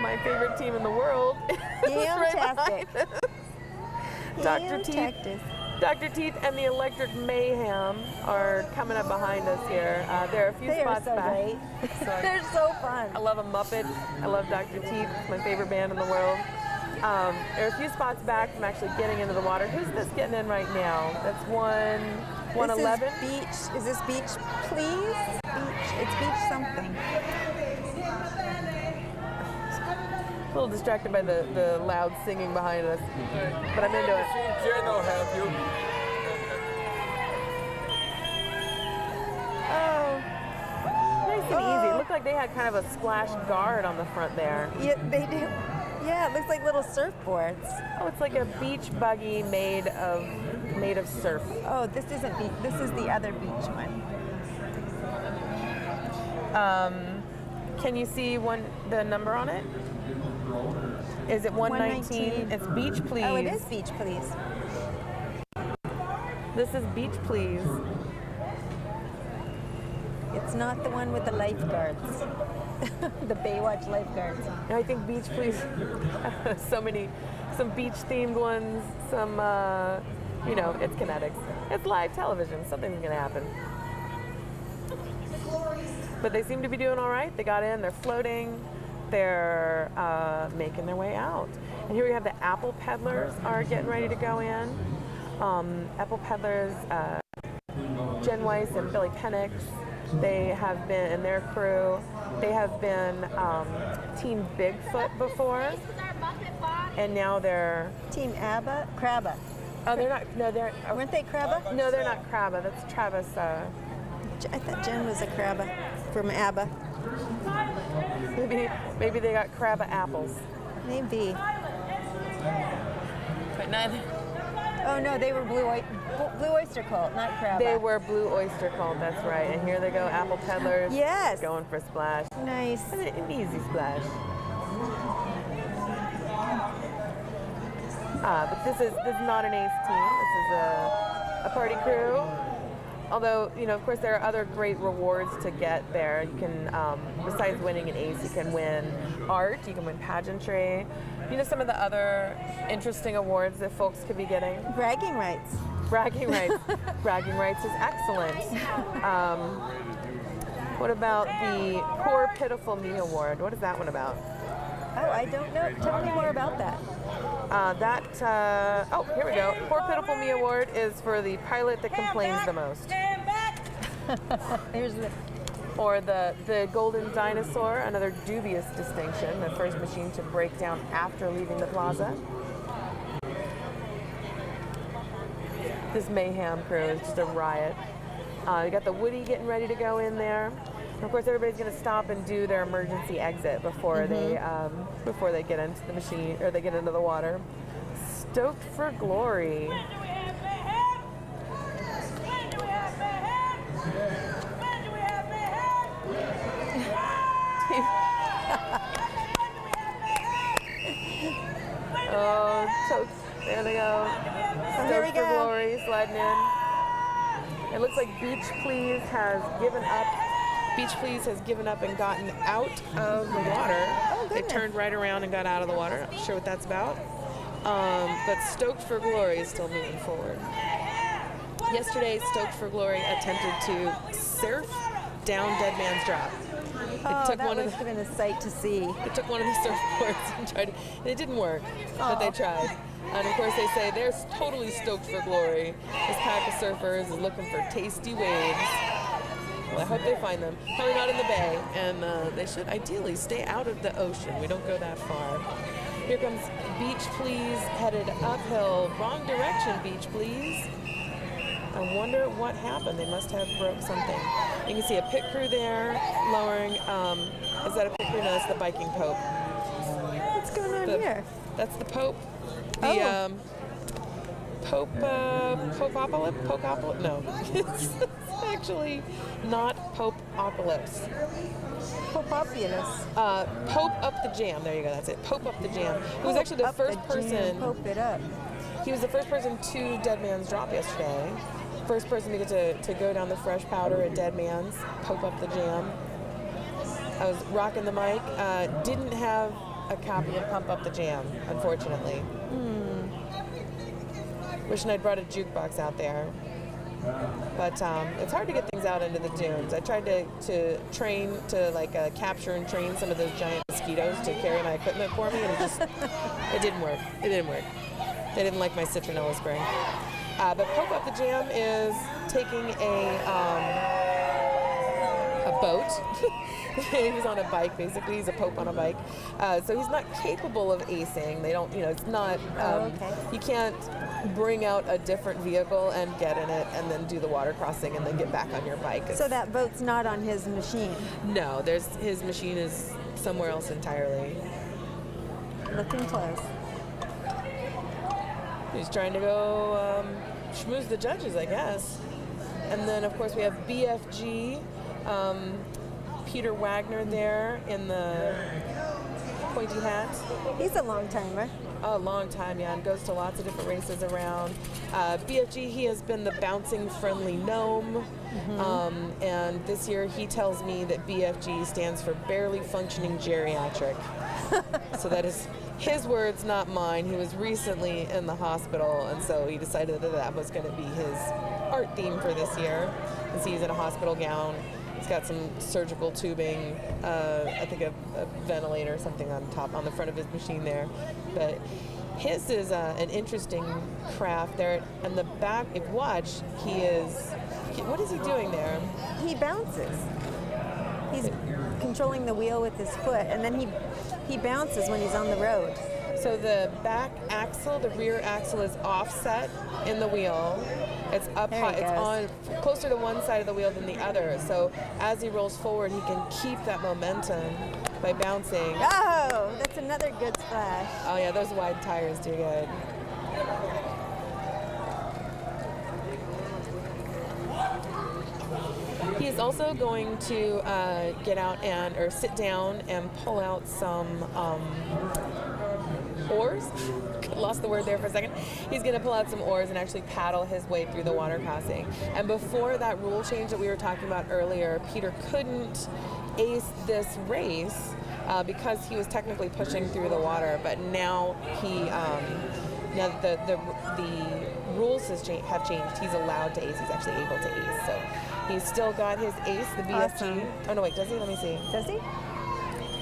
My favorite team in the world is right behind us. Dr. Teeth and the Electric Mayhem are coming up behind us here. There are a few spots back. Great. They're so fun. I love a Muppet. I love Dr. Teeth. It's my favorite band in the world. There are a few spots back from actually getting into the water. Who's this getting in right now? That's 111. Is this beach, please? Beach. It's beach something. A little distracted by the loud singing behind us, but I'm into it. Oh, nice and easy. It looked like they had kind of a splash guard on the front there. Yeah, they do. Yeah, it looks like little surfboards. Oh, it's like a beach buggy made of surf. Oh, this isn't beach. This is the other beach one. Can you see the number on it? Is it 119? 119. It's Beach Please. Oh, it is Beach Please. This is Beach Please. It's not the one with the lifeguards. The Baywatch lifeguards. I think Beach Please, some beach themed ones, some, it's Kinetics. It's live television, something's gonna happen. But they seem to be doing all right. They got in, they're floating, they're making their way out. And here we have the Apple Peddlers are getting ready to go in. Apple Peddlers, Jen Weiss and Billy Penix, they have been, and their crew, they have been Team Bigfoot before, and now they're Team Crabba. Oh, they're not. No, they're. Weren't they Crabba? No, they're not Crabba. That's Travis. I thought Jen was a Crabba from ABBA. Maybe they got Crabba apples. Maybe. But not. Oh no, they were Blue Oyster Cult, not Crabba. They were Blue Oyster Cult. That's right. And here they go, Apple Peddlers. Yes. Going for a splash. Nice. An easy splash. But this is not an ace team. This is a party crew. Although, of course, there are other great rewards to get there. You can, besides winning an ace, you can win art, you can win pageantry. Some of the other interesting awards that folks could be getting? Bragging rights. Bragging rights. Bragging rights is excellent. What about the Poor Pitiful Me Award? What is that one about? Oh, I don't know. Tell me more about that. Here we go. Poor Pitiful Me Award is for the pilot that complains the most. Or the Golden Dinosaur, another dubious distinction, the first machine to break down after leaving the plaza. This Mayhem crew is just a riot. You got the Woody getting ready to go in there. And of course, everybody's going to stop and do their emergency exit before they get into the machine or they get into the water. Stoked for glory. Oh, totes. There they go. Stoked for glory, sliding in. It looks like Beach Please has given up. Beach Please has given up and gotten out of the water. Oh, they turned right around and got out of the water. Not sure what that's about. But Stoked for Glory is still moving forward. Yesterday, Stoked for Glory attempted to surf down Dead Man's Drop. Oh, that must have been a sight to see. They took one of the surfboards and tried to, and it didn't work, but they tried. And of course they say they're totally stoked for glory. This pack of surfers is looking for tasty waves. Well, I hope they find them. Probably not in the bay, and they should ideally stay out of the ocean. We don't go that far. Here comes Beach Please, headed uphill. Wrong direction, Beach Please. I wonder what happened. They must have broke something. You can see a pit crew there lowering. Is that a pit crew? No, that's the biking Pope. What's going on here? That's the Pope. The Pope-apocalypse? No. It's actually not Pope-apocalypse. Pope-opulous. Pope Up the Jam. There you go. That's it. Pope Up the Jam. He was actually the first person. Pope it up. He was the first person to Dead Man's Drop yesterday. First person to get to go down the fresh powder at Dead Man's. Pope Up the Jam. I was rocking the mic. Didn't have a copy of Pump Up the Jam, unfortunately. Wishing I'd brought a jukebox out there. But it's hard to get things out into the dunes. I tried to train to capture and train some of those giant mosquitoes to carry my equipment for me, and it didn't work. It didn't work. They didn't like my citronella spray. But Pope Up the Jam is taking a boat. He was on a bike, basically. He's a pope on a bike. So he's not capable of acing. They don't, it's not, you can't bring out a different vehicle and get in it and then do the water crossing and then get back on your bike. So that boat's not on his machine? No, his machine is somewhere else entirely. Looking close. He's trying to go schmooze the judges, I guess. And then, of course, we have BFG. Peter Wagner there in the pointy hat. He's a long timer. A long time, yeah, and goes to lots of different races around. BFG, he has been the bouncing friendly gnome. And this year he tells me that BFG stands for barely functioning geriatric. So that is his words, not mine. He was recently in the hospital, and so he decided that was going to be his art theme for this year. And so he's in a hospital gown. He's got some surgical tubing, I think a ventilator or something on the front of his machine there. But his is an interesting craft there. In the back, if you watch, what is he doing there? He bounces. He's controlling the wheel with his foot, and then he bounces when he's on the road. So the back axle, the rear axle is offset in the wheel. It's up high. It's on closer to one side of the wheel than the other. So as he rolls forward, he can keep that momentum by bouncing. Oh, that's another good splash. Oh yeah, those wide tires do good. He is also going to get out or sit down and pull out some oars. Lost the word there for a second. He's going to pull out some oars and actually paddle his way through the water crossing. And before that rule change that we were talking about earlier, Peter couldn't ace this race because he was technically pushing through the water. But now now that the rules have changed, he's allowed to ace. He's actually able to ace. So he's still got his ace, the BFG. Awesome. Oh no, wait, does he? Let me see. Does he?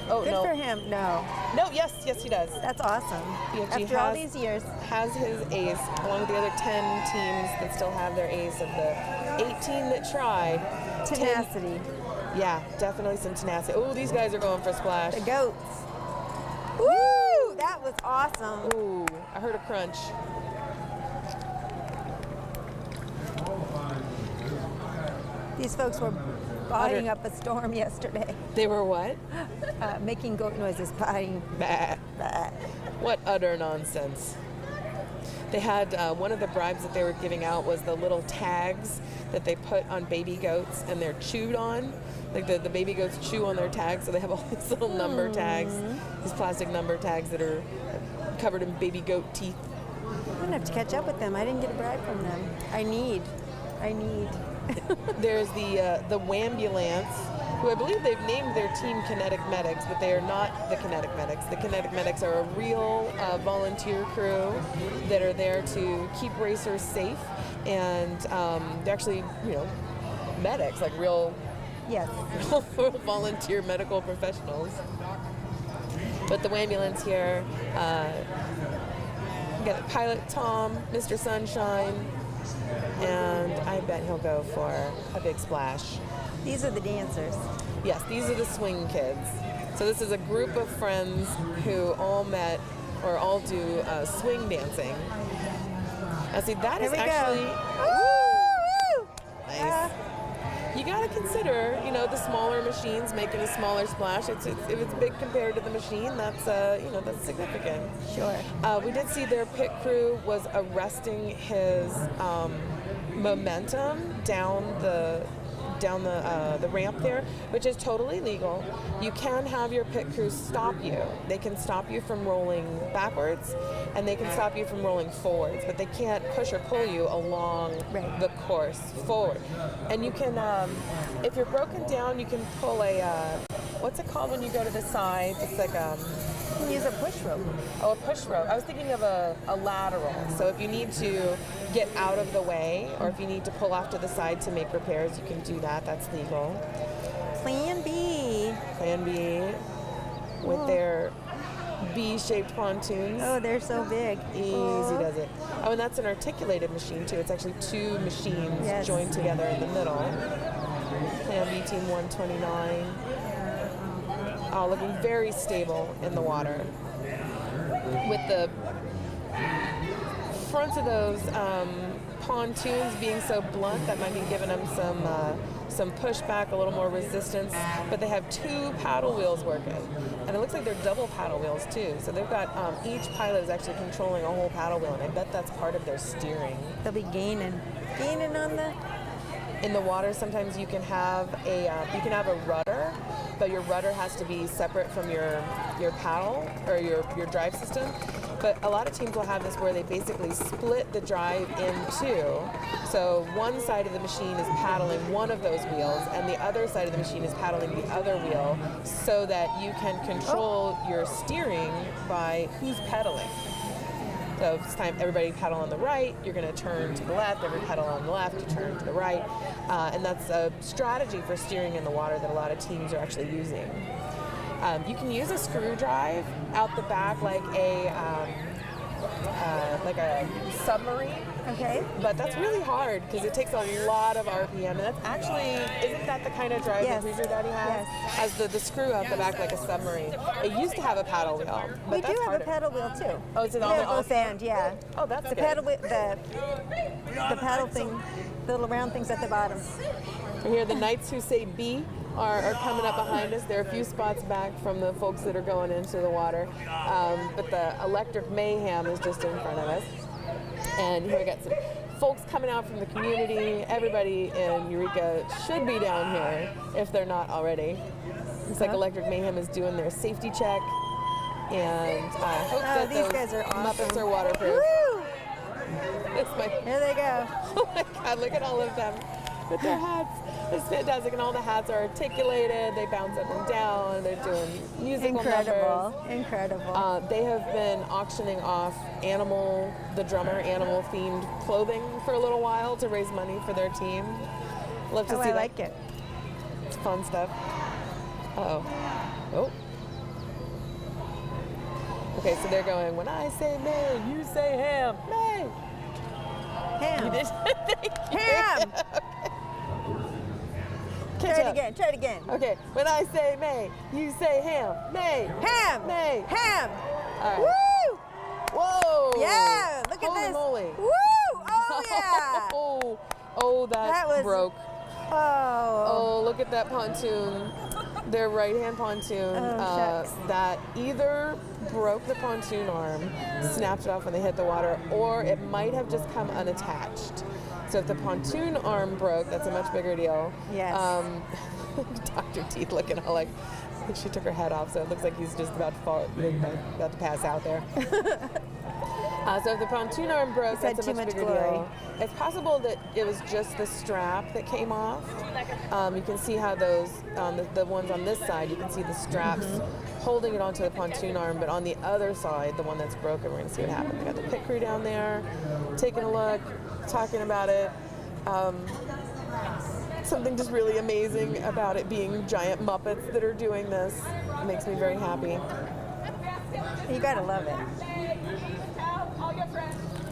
Oh, Good no. for him. No. No, yes, he does. That's awesome. BFG After all these years. Has his ace, along with the other 10 teams that still have their ace. Of the 18 that tried. Tenacity. 10, yeah, definitely some tenacity. Oh, these guys are going for a splash. The goats. Woo! That was awesome. Ooh, I heard a crunch. These folks were botting up a storm yesterday. They were what? Making goat noises, potting. Bah. Bah. What utter nonsense. They had one of the bribes that they were giving out was the little tags that they put on baby goats, and they're chewed on. Like the baby goats chew on their tags, so they have all these little number tags, these plastic number tags that are covered in baby goat teeth. I'm gonna have to catch up with them. I didn't get a bribe from them. I need. There's the Wambulance, who I believe they've named their team Kinetic Medics, but they are not the Kinetic Medics. The Kinetic Medics are a real volunteer crew that are there to keep racers safe, and they're actually, medics, like real Yes. volunteer medical professionals. But the ambulance here, we got pilot Tom, Mr. Sunshine, and I bet he'll go for a big splash. These are the dancers. Yes, these are the swing kids. So this is a group of friends who all met or all do swing dancing. Now see, that Here is we actually go. nice. You got to consider, the smaller machines making a smaller splash. If it's big compared to the machine, that's that's significant. Sure. We did see their pit crew was arresting his momentum down the ramp there, which is totally legal. You can have your pit crew stop you. They can stop you from rolling backwards, and they can stop you from rolling forwards, but they can't push or pull you along the course forward. And you can, if you're broken down, you can pull a, what's it called when you go to the side? It's like You can use a push rope. Oh, a push rope. I was thinking of a lateral. So if you need to get out of the way, or if you need to pull off to the side to make repairs, you can do that. That's legal. Plan B. Plan B with their B-shaped pontoons. Oh, they're so big. Easy does it. Oh, and that's an articulated machine too. It's actually two machines joined together in the middle. Plan B Team 129. Oh, looking very stable in the water. With the fronts of those pontoons being so blunt, that might be giving them some pushback, a little more resistance. But they have two paddle wheels working, and it looks like they're double paddle wheels too. So they've got each pilot is actually controlling a whole paddle wheel, and I bet that's part of their steering. They'll be gaining on the. In the water, sometimes you can have a rudder, but your rudder has to be separate from your paddle or your drive system. But a lot of teams will have this where they basically split the drive in two. So one side of the machine is paddling one of those wheels, and the other side of the machine is paddling the other wheel, so that you can control your steering by who's pedaling. So this time, everybody pedal on the right, you're going to turn to the left. Every pedal on the left, you turn to the right. And that's a strategy for steering in the water that a lot of teams are actually using. You can use a screw drive out the back like a submarine. Okay. But that's really hard because it takes a lot of RPM. And that's actually, isn't that the kind of drive that Cruiser Daddy has? Yes. Has the screw out the back like a submarine. It used to have a paddle wheel. But We do have a paddle wheel too. Oh, is it on the both end? Yeah. Oh, that's the good. paddle wheel, the paddle thing, the little round things at the bottom. Here, the Knights who say B are coming up behind us. They're a few spots back from the folks that are going into the water. But the Electric Mayhem is just in front of us. And here we got some folks coming out from the community. Everybody in Eureka should be down here if they're not already. Looks like Electric Mayhem is doing their safety check. And I hope that these guys are awesome. Muppets are waterproof. Woo! Here they go. Oh my God, look at all of them with their hats. It's fantastic, and all the hats are articulated. They bounce up and down. They're doing musical numbers. Incredible. They have been auctioning off the drummer, animal-themed clothing for a little while to raise money for their team. Love to see I that. like it. It's fun stuff. Uh-oh. Oh. Okay, so they're going, when I say May, you say ham. May. Ham. You did? Thank you. Ham. Try it again. Okay, when I say May, you say ham. May. Ham. May. Ham. All right. Woo! Whoa. Yeah, look at Holy this. Moly. Woo! Oh, yeah. Oh, that was broke. Oh, look at that pontoon. Their right-hand pontoon that either broke the pontoon arm, snapped it off when they hit the water, or it might have just come unattached. So if the pontoon arm broke, that's a much bigger deal. Yes. Dr. Teeth looking all like she took her head off, so it looks like he's just about to fall, about to pass out there. So if the pontoon arm broke, He's had that's a too much much bigger glory. deal. It's possible that it was just the strap that came off. You can see how those, the ones on this side, you can see the straps holding it onto the pontoon arm, but on the other side, the one that's broken, we're going to see what happens. We got the pit crew down there, taking a look, talking about it. Something just really amazing about it being giant Muppets that are doing this. It makes me very happy. You gotta love it.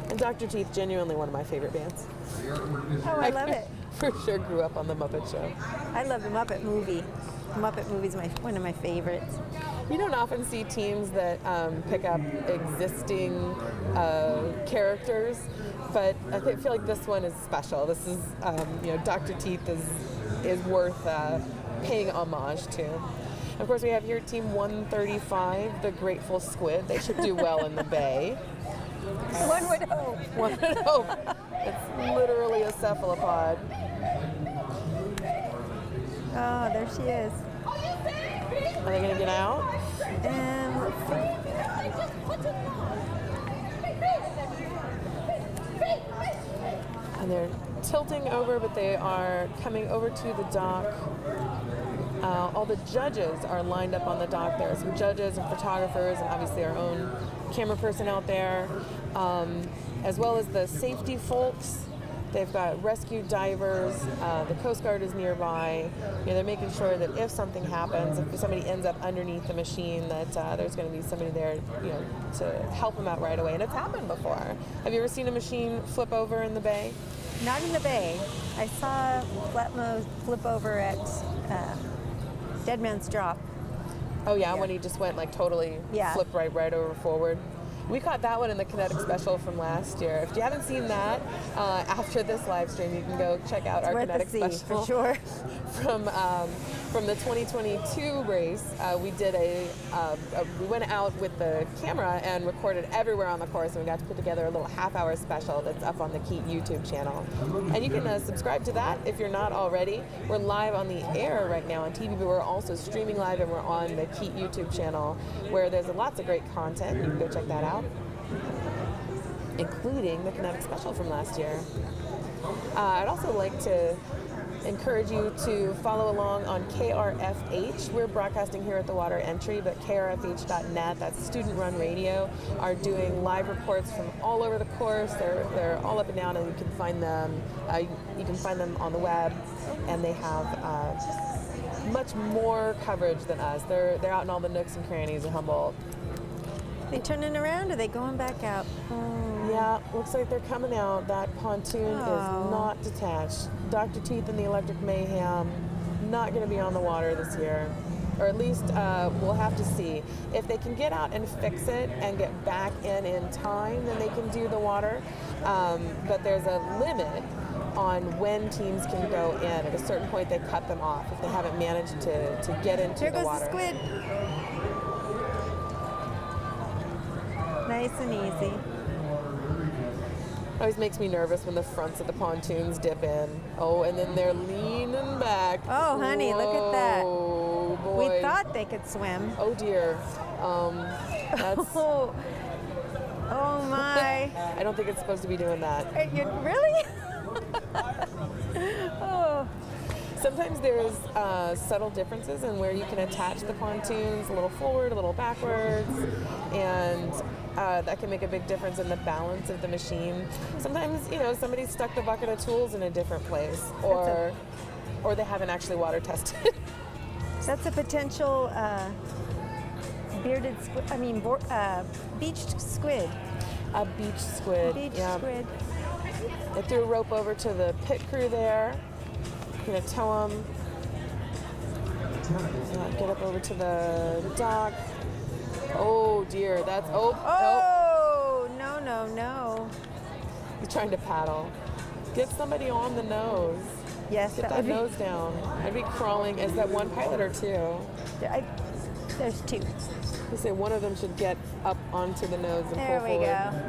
And Dr. Teeth, genuinely one of my favorite bands. Oh, I love it. For sure grew up on the Muppet Show. I love the Muppet movie. The Muppet movie is one of my favorites. You don't often see teams that pick up existing characters, but I feel like this one is special. This is, Dr. Teeth is worth paying homage to. Of course, we have here Team 135, the Grateful Squid. They should do well in the Bay. One would hope. One would hope. It's literally a cephalopod. Oh, there she is. Are they going to get out? And let's see. And they're tilting over, but they are coming over to the dock. All the judges are lined up on the dock there. Some judges and photographers and obviously our own camera person out there, as well as the safety folks. They've got rescue divers. The Coast Guard is nearby. They're making sure that if something happens, if somebody ends up underneath the machine, that there's going to be somebody there, to help them out right away. And it's happened before. Have you ever seen a machine flip over in the Bay? Not in the Bay. I saw Flatmo flip over at Dead Man's Drop. Oh yeah, when he just went like totally flipped right over forward. We caught that one in the Kinetic special from last year. If you haven't seen that, after this live stream, you can go check out our Kinetic special for sure. From the 2022 race. We did we went out with the camera and recorded everywhere on the course, and we got to put together a little half-hour special that's up on the KEET YouTube channel. And you can subscribe to that if you're not already. We're live on the air right now on TV, but we're also streaming live, and we're on the KEET YouTube channel, where there's lots of great content. You can go check that out, including the Kinetic special from last year. I'd also like to encourage you to follow along on KRFH. We're broadcasting here at the water entry, but krfh.net, that's student-run radio, are doing live reports from all over the course. They're all up and down, and you can find them. You can find them on the web, and they have much more coverage than us. They're out in all the nooks and crannies of Humboldt. They turning around, or are they going back out? Yeah, looks like they're coming out. That pontoon is not detached. Dr. Teeth and the Electric Mayhem, not going to be on the water this year. Or at least we'll have to see. If they can get out and fix it and get back in time, then they can do the water. But there's a limit on when teams can go in. At a certain point, they cut them off if they haven't managed to get into the water. Here goes the squid. Nice and easy. Always makes me nervous when the fronts of the pontoons dip in. Oh, and then they're leaning back. Oh, honey, look at that. Oh, boy. We thought they could swim. Oh, dear. That's... Oh, my. I don't think it's supposed to be doing that. Really? Oh. Sometimes there's subtle differences in where you can attach the pontoons a little forward, a little backwards, and that can make a big difference in the balance of the machine. Sometimes, somebody stuck the bucket of tools in a different place, or they haven't actually water tested. That's a potential beached squid. A beach squid. Beach squid. They threw a rope over to the pit crew there. Gonna tow them. Get up over to the dock. Oh dear, that's no. He's trying to paddle. Get somebody on the nose. Yes, get that nose down. I'd be crawling. Is that one pilot or two? There's two. I say one of them should get up onto the nose and there pull forward. There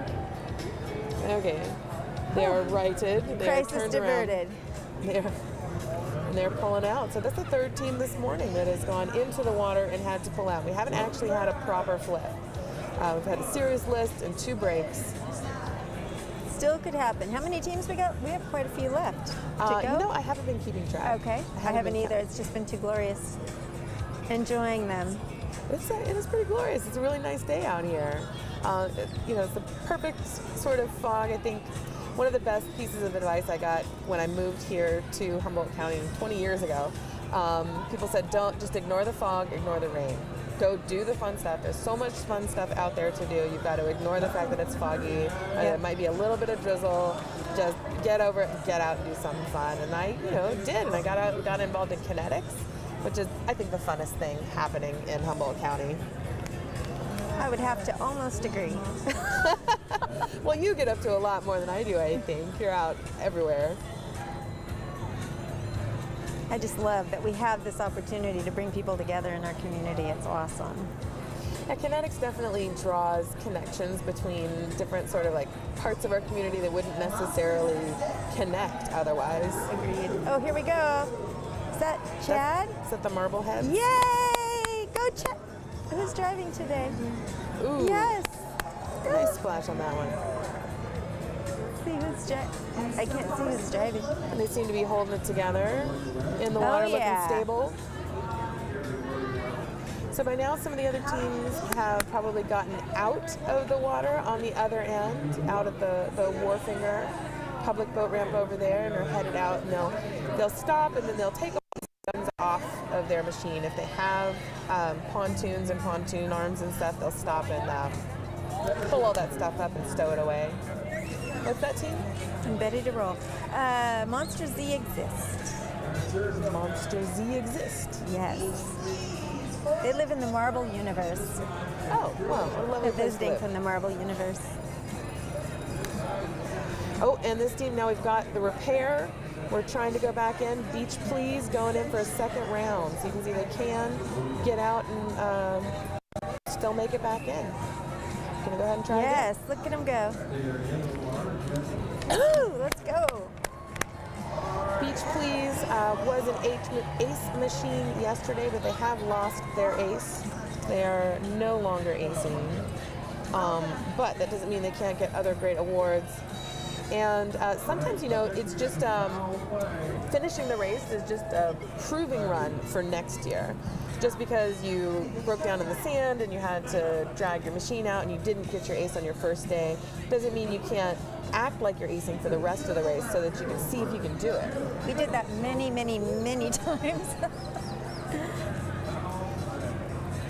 we go. Okay. They are righted. They are Crisis turned diverted. Around. They're pulling out. So that's the third team this morning that has gone into the water and had to pull out. We haven't actually had a proper flip. We've had a serious list and 2 breaks. still could happen. How many teams we got? We have quite a few left to go. You know, I haven't been keeping track. Okay, I haven't either. It's just been too glorious. Enjoying them. It is pretty glorious. It's a really nice day out here. You know, it's the perfect sort of fog. I think one of the best pieces of advice I got when I moved here to Humboldt County 20 years ago, people said, don't just ignore the fog, ignore the rain. Go do the fun stuff. There's so much fun stuff out there to do. You've got to ignore the fact that it's foggy. It might be a little bit of drizzle. Just get over it and get out and do something fun. And I, did. And I got out and got involved in Kinetics, which is, I think, the funnest thing happening in Humboldt County. I would have to almost agree. Well, you get up to a lot more than I do, I think. You're out everywhere. I just love that we have this opportunity to bring people together in our community. It's awesome. Yeah, Kinetics definitely draws connections between different sort of like parts of our community that wouldn't necessarily connect otherwise. Agreed. Oh, here we go. Is that Chad? Is that the Marbleheads? Yay! Go Chad! Who's driving today? Ooh. Yes. Nice splash on that one. See who's driving. I can't see who's driving. And they seem to be holding it together in the water, looking stable. So by now, some of the other teams have probably gotten out of the water on the other end, out at the Wharfinger public boat ramp over there, and are headed out. And they'll stop, and then they'll take all these guns off of their machine. If they have pontoons and pontoon arms and stuff, they'll stop and pull all that stuff up and stow it away. What's that team? I'm ready to roll. Monster Z exist. Monster Z exist. Yes. They live in the Marble Universe. Oh, well, a lovely They're place to visiting live. from the Marble Universe. Oh, and this team, now we've got the repair. We're trying to go back in. Beach Please going in for a second round. So you can see they can get out and still make it back in. Gonna go ahead and try again? Yes, look at them go. Ooh, let's go. Beach Please was an ace machine yesterday, but they have lost their ace. They are no longer acing. But that doesn't mean they can't get other great awards. And sometimes, it's just finishing the race is just a proving run for next year. Just because you broke down in the sand and you had to drag your machine out and you didn't get your ace on your first day doesn't mean you can't act like you're acing for the rest of the race so that you can see if you can do it. We did that many, many, many times.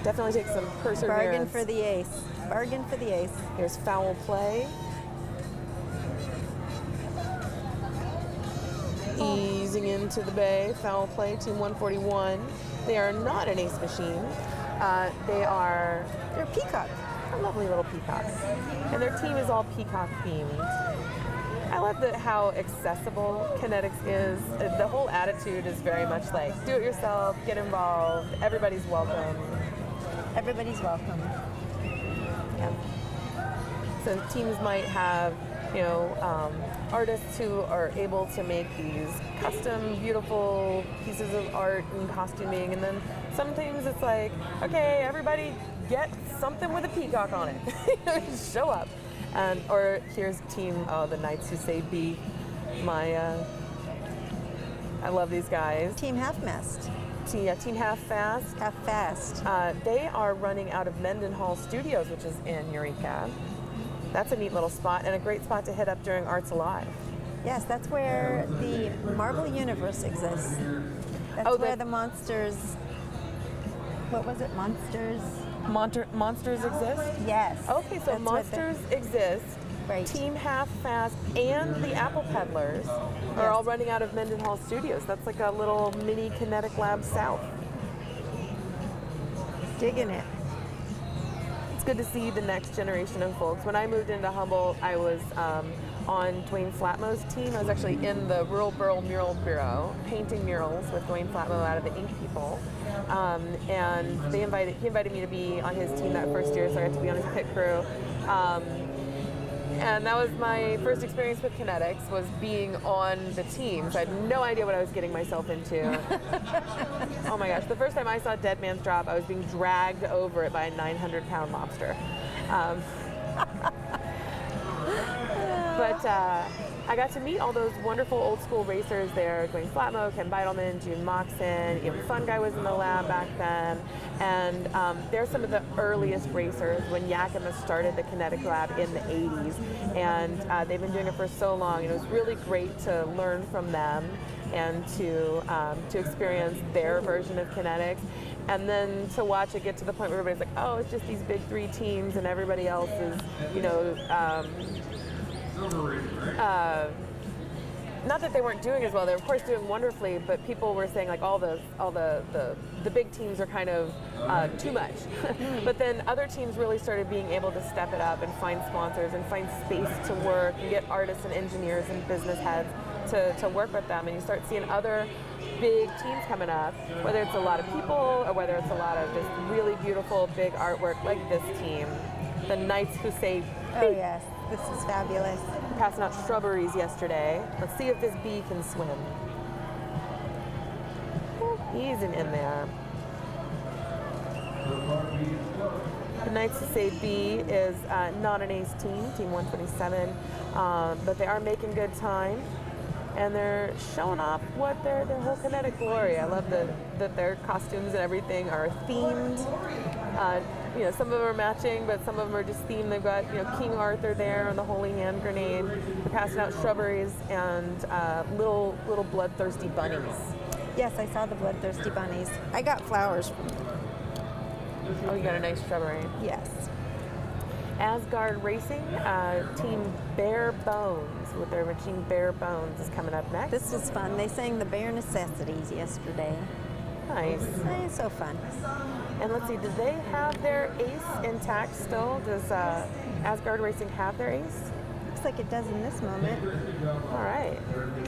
Definitely takes some perseverance. Bargain for the ace. Bargain for the ace. Here's foul play. Easing into the bay, foul play, team 141. They are not an ace machine. They're peacock, a lovely little peacock. And their team is all peacock themed. I love how accessible Kinetics is. The whole attitude is very much like, do it yourself, get involved, everybody's welcome. Everybody's welcome. Yeah. So teams might have artists who are able to make these custom, beautiful pieces of art and costuming, and then sometimes it's like, okay, everybody get something with a peacock on it. Just show up. Or here's team, the Knights Who Say B. I love these guys. Team Half-Mast. Team Half Fast. Half Fast. They are running out of Mendenhall Studios, which is in Eureka. That's a neat little spot and a great spot to hit up during Arts Alive. Yes, that's where the Marble Universe exists. That's where the monsters. What was it? Monsters. Monsters exist? Yes. Okay, so Monsters exist. Right. Team Half Fast and the Apple Peddlers are all running out of Mendenhall Studios. That's like a little mini Kinetic Lab South. Digging it. It's good to see the next generation of folks. When I moved into Humboldt, I was on Dwayne Flatmo's team. I was actually in the Rural Borough Mural Bureau, painting murals with Dwayne Flatmo out of the Ink People. And he invited me to be on his team that first year, so I got to be on his pit crew. And that was my first experience with Kinetics, was being on the team. So I had no idea what I was getting myself into. Oh my gosh, the first time I saw Dead Man's Drop, I was being dragged over it by a 900-pound lobster. But I got to meet all those wonderful old school racers there. Dwayne Flatmo, Ken Beitelman, June Moxon, Ian Fun Guy was in the lab back then. And they're some of the earliest racers when Yakima started the Kinetic Lab in the 80s. And they've been doing it for so long. And it was really great to learn from them and to experience their version of kinetics. And then to watch it get to the point where everybody's like, oh, it's just these big 3 teams and everybody else is, you know, not that they weren't doing as well. They were, of course, doing wonderfully, but people were saying like all the big teams are kind of too much. But then other teams really started being able to step it up and find sponsors and find space to work and get artists and engineers and business heads to work with them. And you start seeing other big teams coming up, whether it's a lot of people or whether it's a lot of just really beautiful big artwork like this team, the Knights Who Say Oh yes, this is fabulous. Passing out strawberries yesterday. Let's see if this bee can swim. Easing in there. The Knights Who Say B is not an ace team, Team 127, but they are making good time. And they're showing off what their whole kinetic glory. I love that their costumes and everything are themed. You know, some of them are matching, but some of them are just themed. They've got, you know, King Arthur there and the Holy Hand Grenade. They're passing out strawberries and little bloodthirsty bunnies. Yes, I saw the bloodthirsty bunnies. I got flowers from them. Oh, you got a nice strawberry. Yes. Asgard Racing, Team Bare Bones with their machine Bare Bones is coming up next. This was fun. They sang the Bare Necessities yesterday. Nice. So fun. And let's see, do they have their ace intact still? Does Asgard Racing have their ace? Looks like it does in this moment. All right,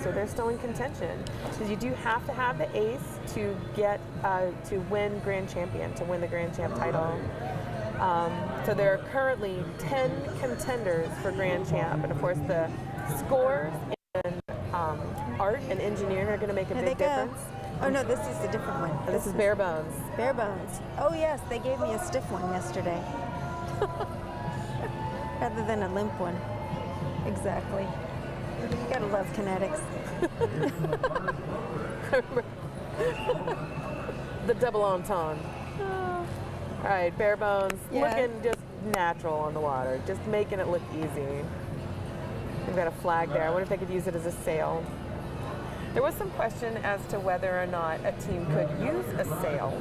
so they're still in contention. Because you do have to have the ace to get to win Grand Champion, to win the Grand Champ title. So there are currently 10 contenders for Grand Champ, and of course the scores and art and engineering are going to make a big difference. Oh no, this is a different one. Oh, this is Bare Bones. Bare Bones. Oh yes, they gave me a stiff one yesterday. Rather than a limp one. Exactly. Gotta love Kinetics. The double entendre. All right, Bare Bones, looking just natural on the water, just making it look easy. They've got a flag there. I wonder if they could use it as a sail. There was some question as to whether or not a team could use a sail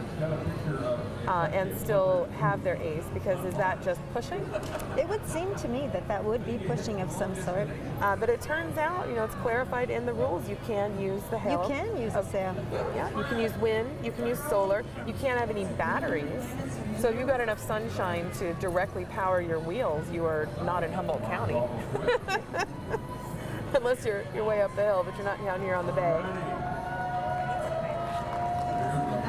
and still have their ace, because is that just pushing? It would seem to me that that would be pushing of some sort. But it turns out, you know, it's clarified in the rules. You can use the help. You can use a sail. Yeah, you can use wind, you can use solar. You can't have any batteries. So if you've got enough sunshine to directly power your wheels, you are not in Humboldt County. Unless you're way up the hill, but you're not down here on the bay.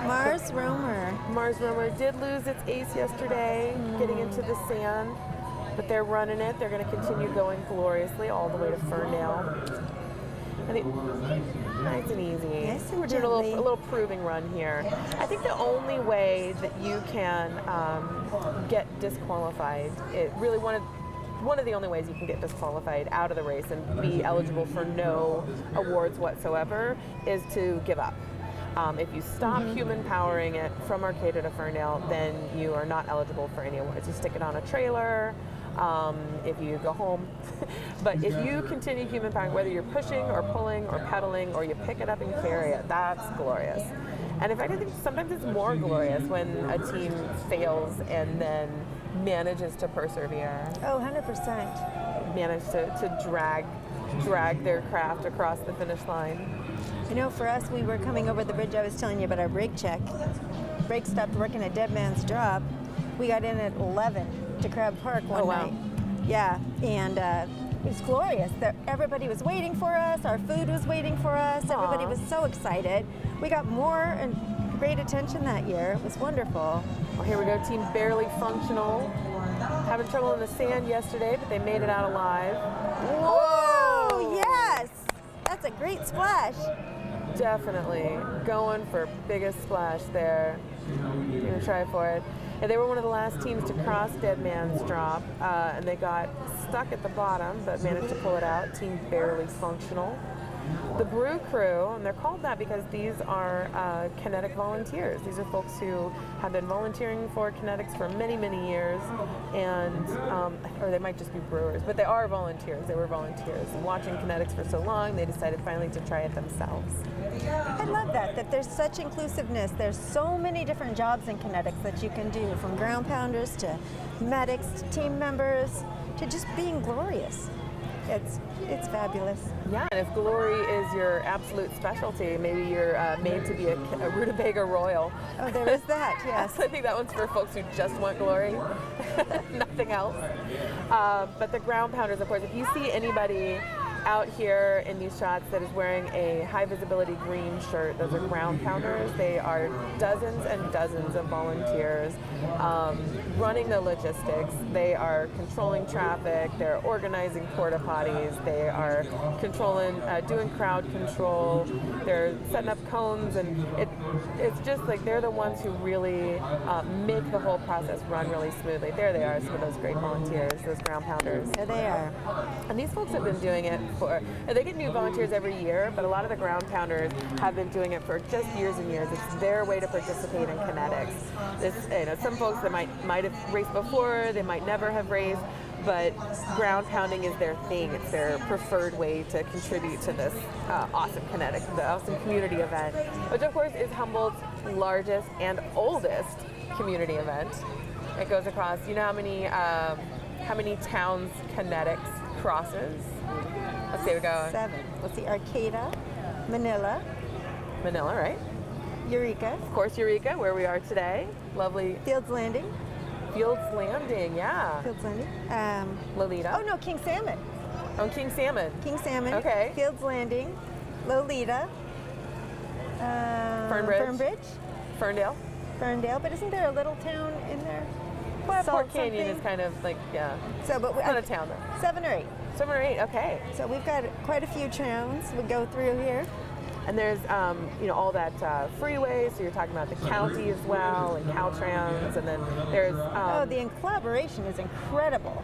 Mars Roamer. Mars Roamer did lose its ace yesterday, getting into the sand, but they're running it. They're going to continue going gloriously all the way to Ferndale. And nice and easy. Nice and We're doing a little proving run here. I think the only way that you can get disqualified, it really one of the only ways you can get disqualified out of the race and be eligible for no awards whatsoever is to give up. If you stop human powering it from Arcata to Ferndale, then you are not eligible for any awards. You stick it on a trailer, if you go home. But if you continue human powering, whether you're pushing or pulling or pedaling or you pick it up and carry it, that's glorious. And in fact, I think sometimes it's more glorious when a team fails and then manages to persevere. Oh, 100%. Manage to drag their craft across the finish line. You know, for us, we were coming over the bridge. I was telling you about our brake check. Brake stopped working at Dead Man's Drop. We got in at 11 to Crab Park one night. Yeah, and it was glorious. Everybody was waiting for us. Our food was waiting for us. Everybody was so excited. We got more and great attention that year. It was wonderful. Well, here we go, Team Barely Functional. Having trouble in the sand yesterday, but they made it out alive. Whoa! Yes! That's a great splash. Definitely. Going for biggest splash there. You're gonna try for it. And they were one of the last teams to cross Dead Man's Drop, and they got stuck at the bottom, but managed to pull it out. Team barely functional. The Brew Crew, and they're called that because these are Kinetic volunteers. These are folks who have been volunteering for Kinetics for many, many years, and or they might just be brewers, but they are volunteers. They were volunteers. And watching Kinetics for so long, they decided finally to try it themselves. I love that there's such inclusiveness. There's so many different jobs in Kinetics that you can do, from ground pounders to medics to team members to just being glorious. It's fabulous. Yeah, and if glory is your absolute specialty, maybe you're made to be a rutabaga royal. Oh, there is that, yes. I think that one's for folks who just want glory, nothing else. But the ground pounders, of course, if you see anybody out here in these shots that is wearing a high visibility green shirt, those are ground pounders. They are dozens and dozens of volunteers running the logistics. They are controlling traffic, they're organizing porta potties, they are controlling, doing crowd control, they're setting up cones, and it's just like they're the ones who really make the whole process run really smoothly. There they are, some of those great volunteers, those ground pounders. There they are. And these folks have been doing it they get new volunteers every year, but a lot of the ground pounders have been doing it for just years and years. It's their way to participate in Kinetics. Some folks that might have raced before, they might never have raced, but ground pounding is their thing. It's their preferred way to contribute to this awesome the awesome community event, which of course is Humboldt's largest and oldest community event. It goes across, you know how many towns Kinetics crosses? Let's see, we go 7. Let's see, Arcata, Manila, right? Eureka. Of course, Eureka, where we are today. Lovely. Fields Landing. Fields Landing, yeah. Fields Landing. Lolita. Oh no, King Salmon. Oh, King Salmon. King Salmon. Okay. Fields Landing, Lolita. Fernbridge. Ferndale, but isn't there a little town in there? Well, Port Something? Canyon is kind of like, yeah. So, but It's not a town though. 7 or 8. 7 or 8, okay. So we've got quite a few towns we go through here. And there's, all that freeway, so you're talking about the county as well, and Caltrans, and then there's... the collaboration is incredible.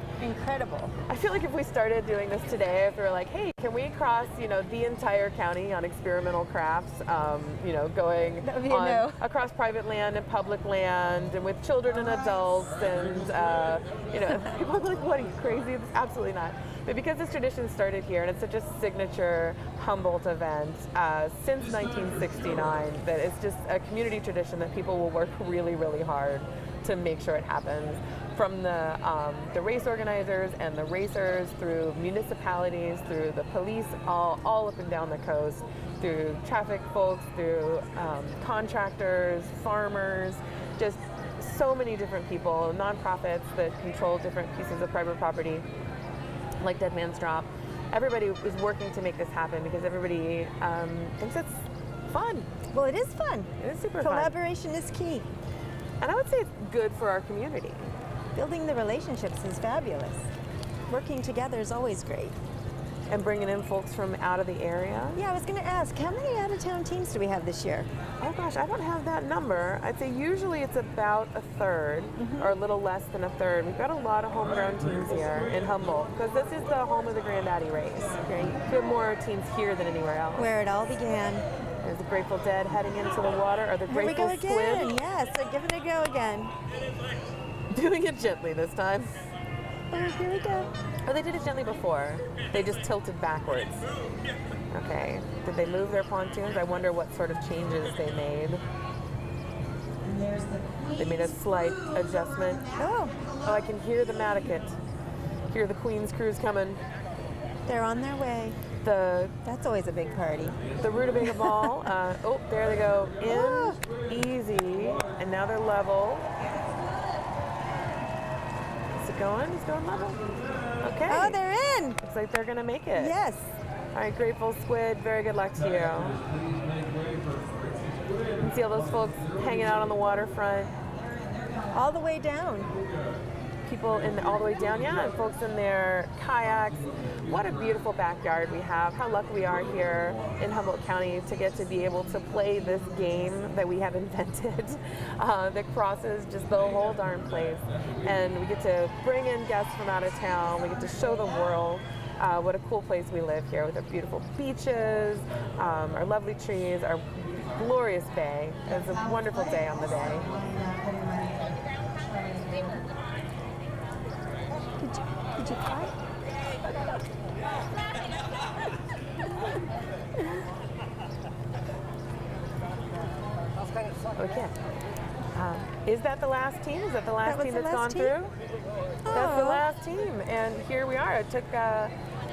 I feel like if we started doing this today, if we were like, hey, can we cross, the entire county on experimental crafts, going across private land and public land, and with children and adults, and, people are like, what, are you crazy? Absolutely not. But because this tradition started here, and it's such a signature Humboldt event since 1969, that it's just a community tradition that people will work really, really hard to make sure it happens. From the race organizers and the racers, through municipalities, through the police, all up and down the coast, through traffic folks, through contractors, farmers, just so many different people, nonprofits that control different pieces of private property, like Dead Man's Drop. Everybody is working to make this happen because everybody thinks it's fun. Well, it is fun. It is super fun. Collaboration is key. And I would say it's good for our community. Building the relationships is fabulous. Working together is always great. And bringing in folks from out of the area. Yeah, I was going to ask, how many out-of-town teams do we have this year? Oh gosh, I don't have that number. I'd say usually it's about a third, or a little less than a third. We've got a lot of homegrown teams here in Humboldt, because this is the home of the Granddaddy race. Okay? We have more teams here than anywhere else. Where it all began. There's the Grateful Dead heading into the water, or the Grateful Squid. Here we go again. Squid. Yes, they're giving it a go again. Doing it gently this time. Oh, here we go. Oh, they did it gently before. They just tilted backwards. Okay. Did they move their pontoons? I wonder what sort of changes they made. They made a slight adjustment. Oh, I can hear the Matticat. Hear the Queen's crews coming. they're on their way. That's always a big party. The rutabaga ball. There they go. In, easy, and now they're level. Is it going? It's going level. Okay. Oh, they're in. Looks like they're gonna make it. Yes. All right, Grateful Squid. Very good luck to you. You can see all those folks hanging out on the waterfront. All the way down. people all the way down, and folks in their kayaks. What a beautiful backyard we have. How lucky we are here in Humboldt County to get to be able to play this game that we have invented that crosses just the whole darn place. And we get to bring in guests from out of town. We get to show the world what a cool place we live here with our beautiful beaches, our lovely trees, our glorious bay. It's a wonderful day on the bay. Did you fly? Okay. Is that the last team? Is that the last team that's gone through? That's the last team. And here we are. It took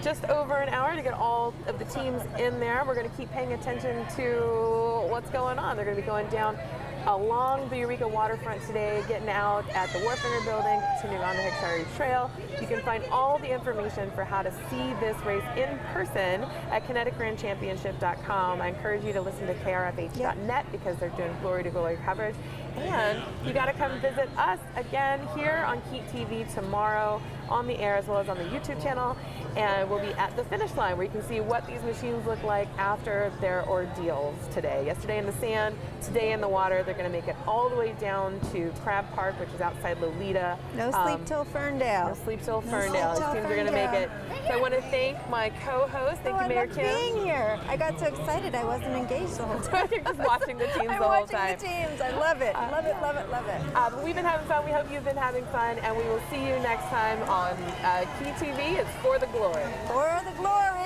just over an hour to get all of the teams in there. We're going to keep paying attention to what's going on. They're going to be going down along the Eureka waterfront today, getting out at the Wharfinger building, continuing on the Hicks Trail. You can find all the information for how to see this race in person at kineticgrandchampionship.com. I encourage you to listen to krfh.net because they're doing glory to glory coverage. And you got to come visit us again here on KEET TV tomorrow on the air as well as on the YouTube channel. And we'll be at the finish line where you can see what these machines look like after their ordeals today. Yesterday in the sand, today in the water. They're going to make it all the way down to Crab Park, which is outside Lolita. No sleep till Ferndale. No sleep till Ferndale. These teams are going to make it. So I want to thank my co-host. Thank you, Mayor Kim. I loved being here. I got so excited I wasn't engaged the whole time. You're just watching the teams the whole time. I'm watching the teams. I love it. Love it, love it, love it. But we've been having fun. We hope you've been having fun. And we will see you next time on KEET TV. It's For the Glory. For the glory.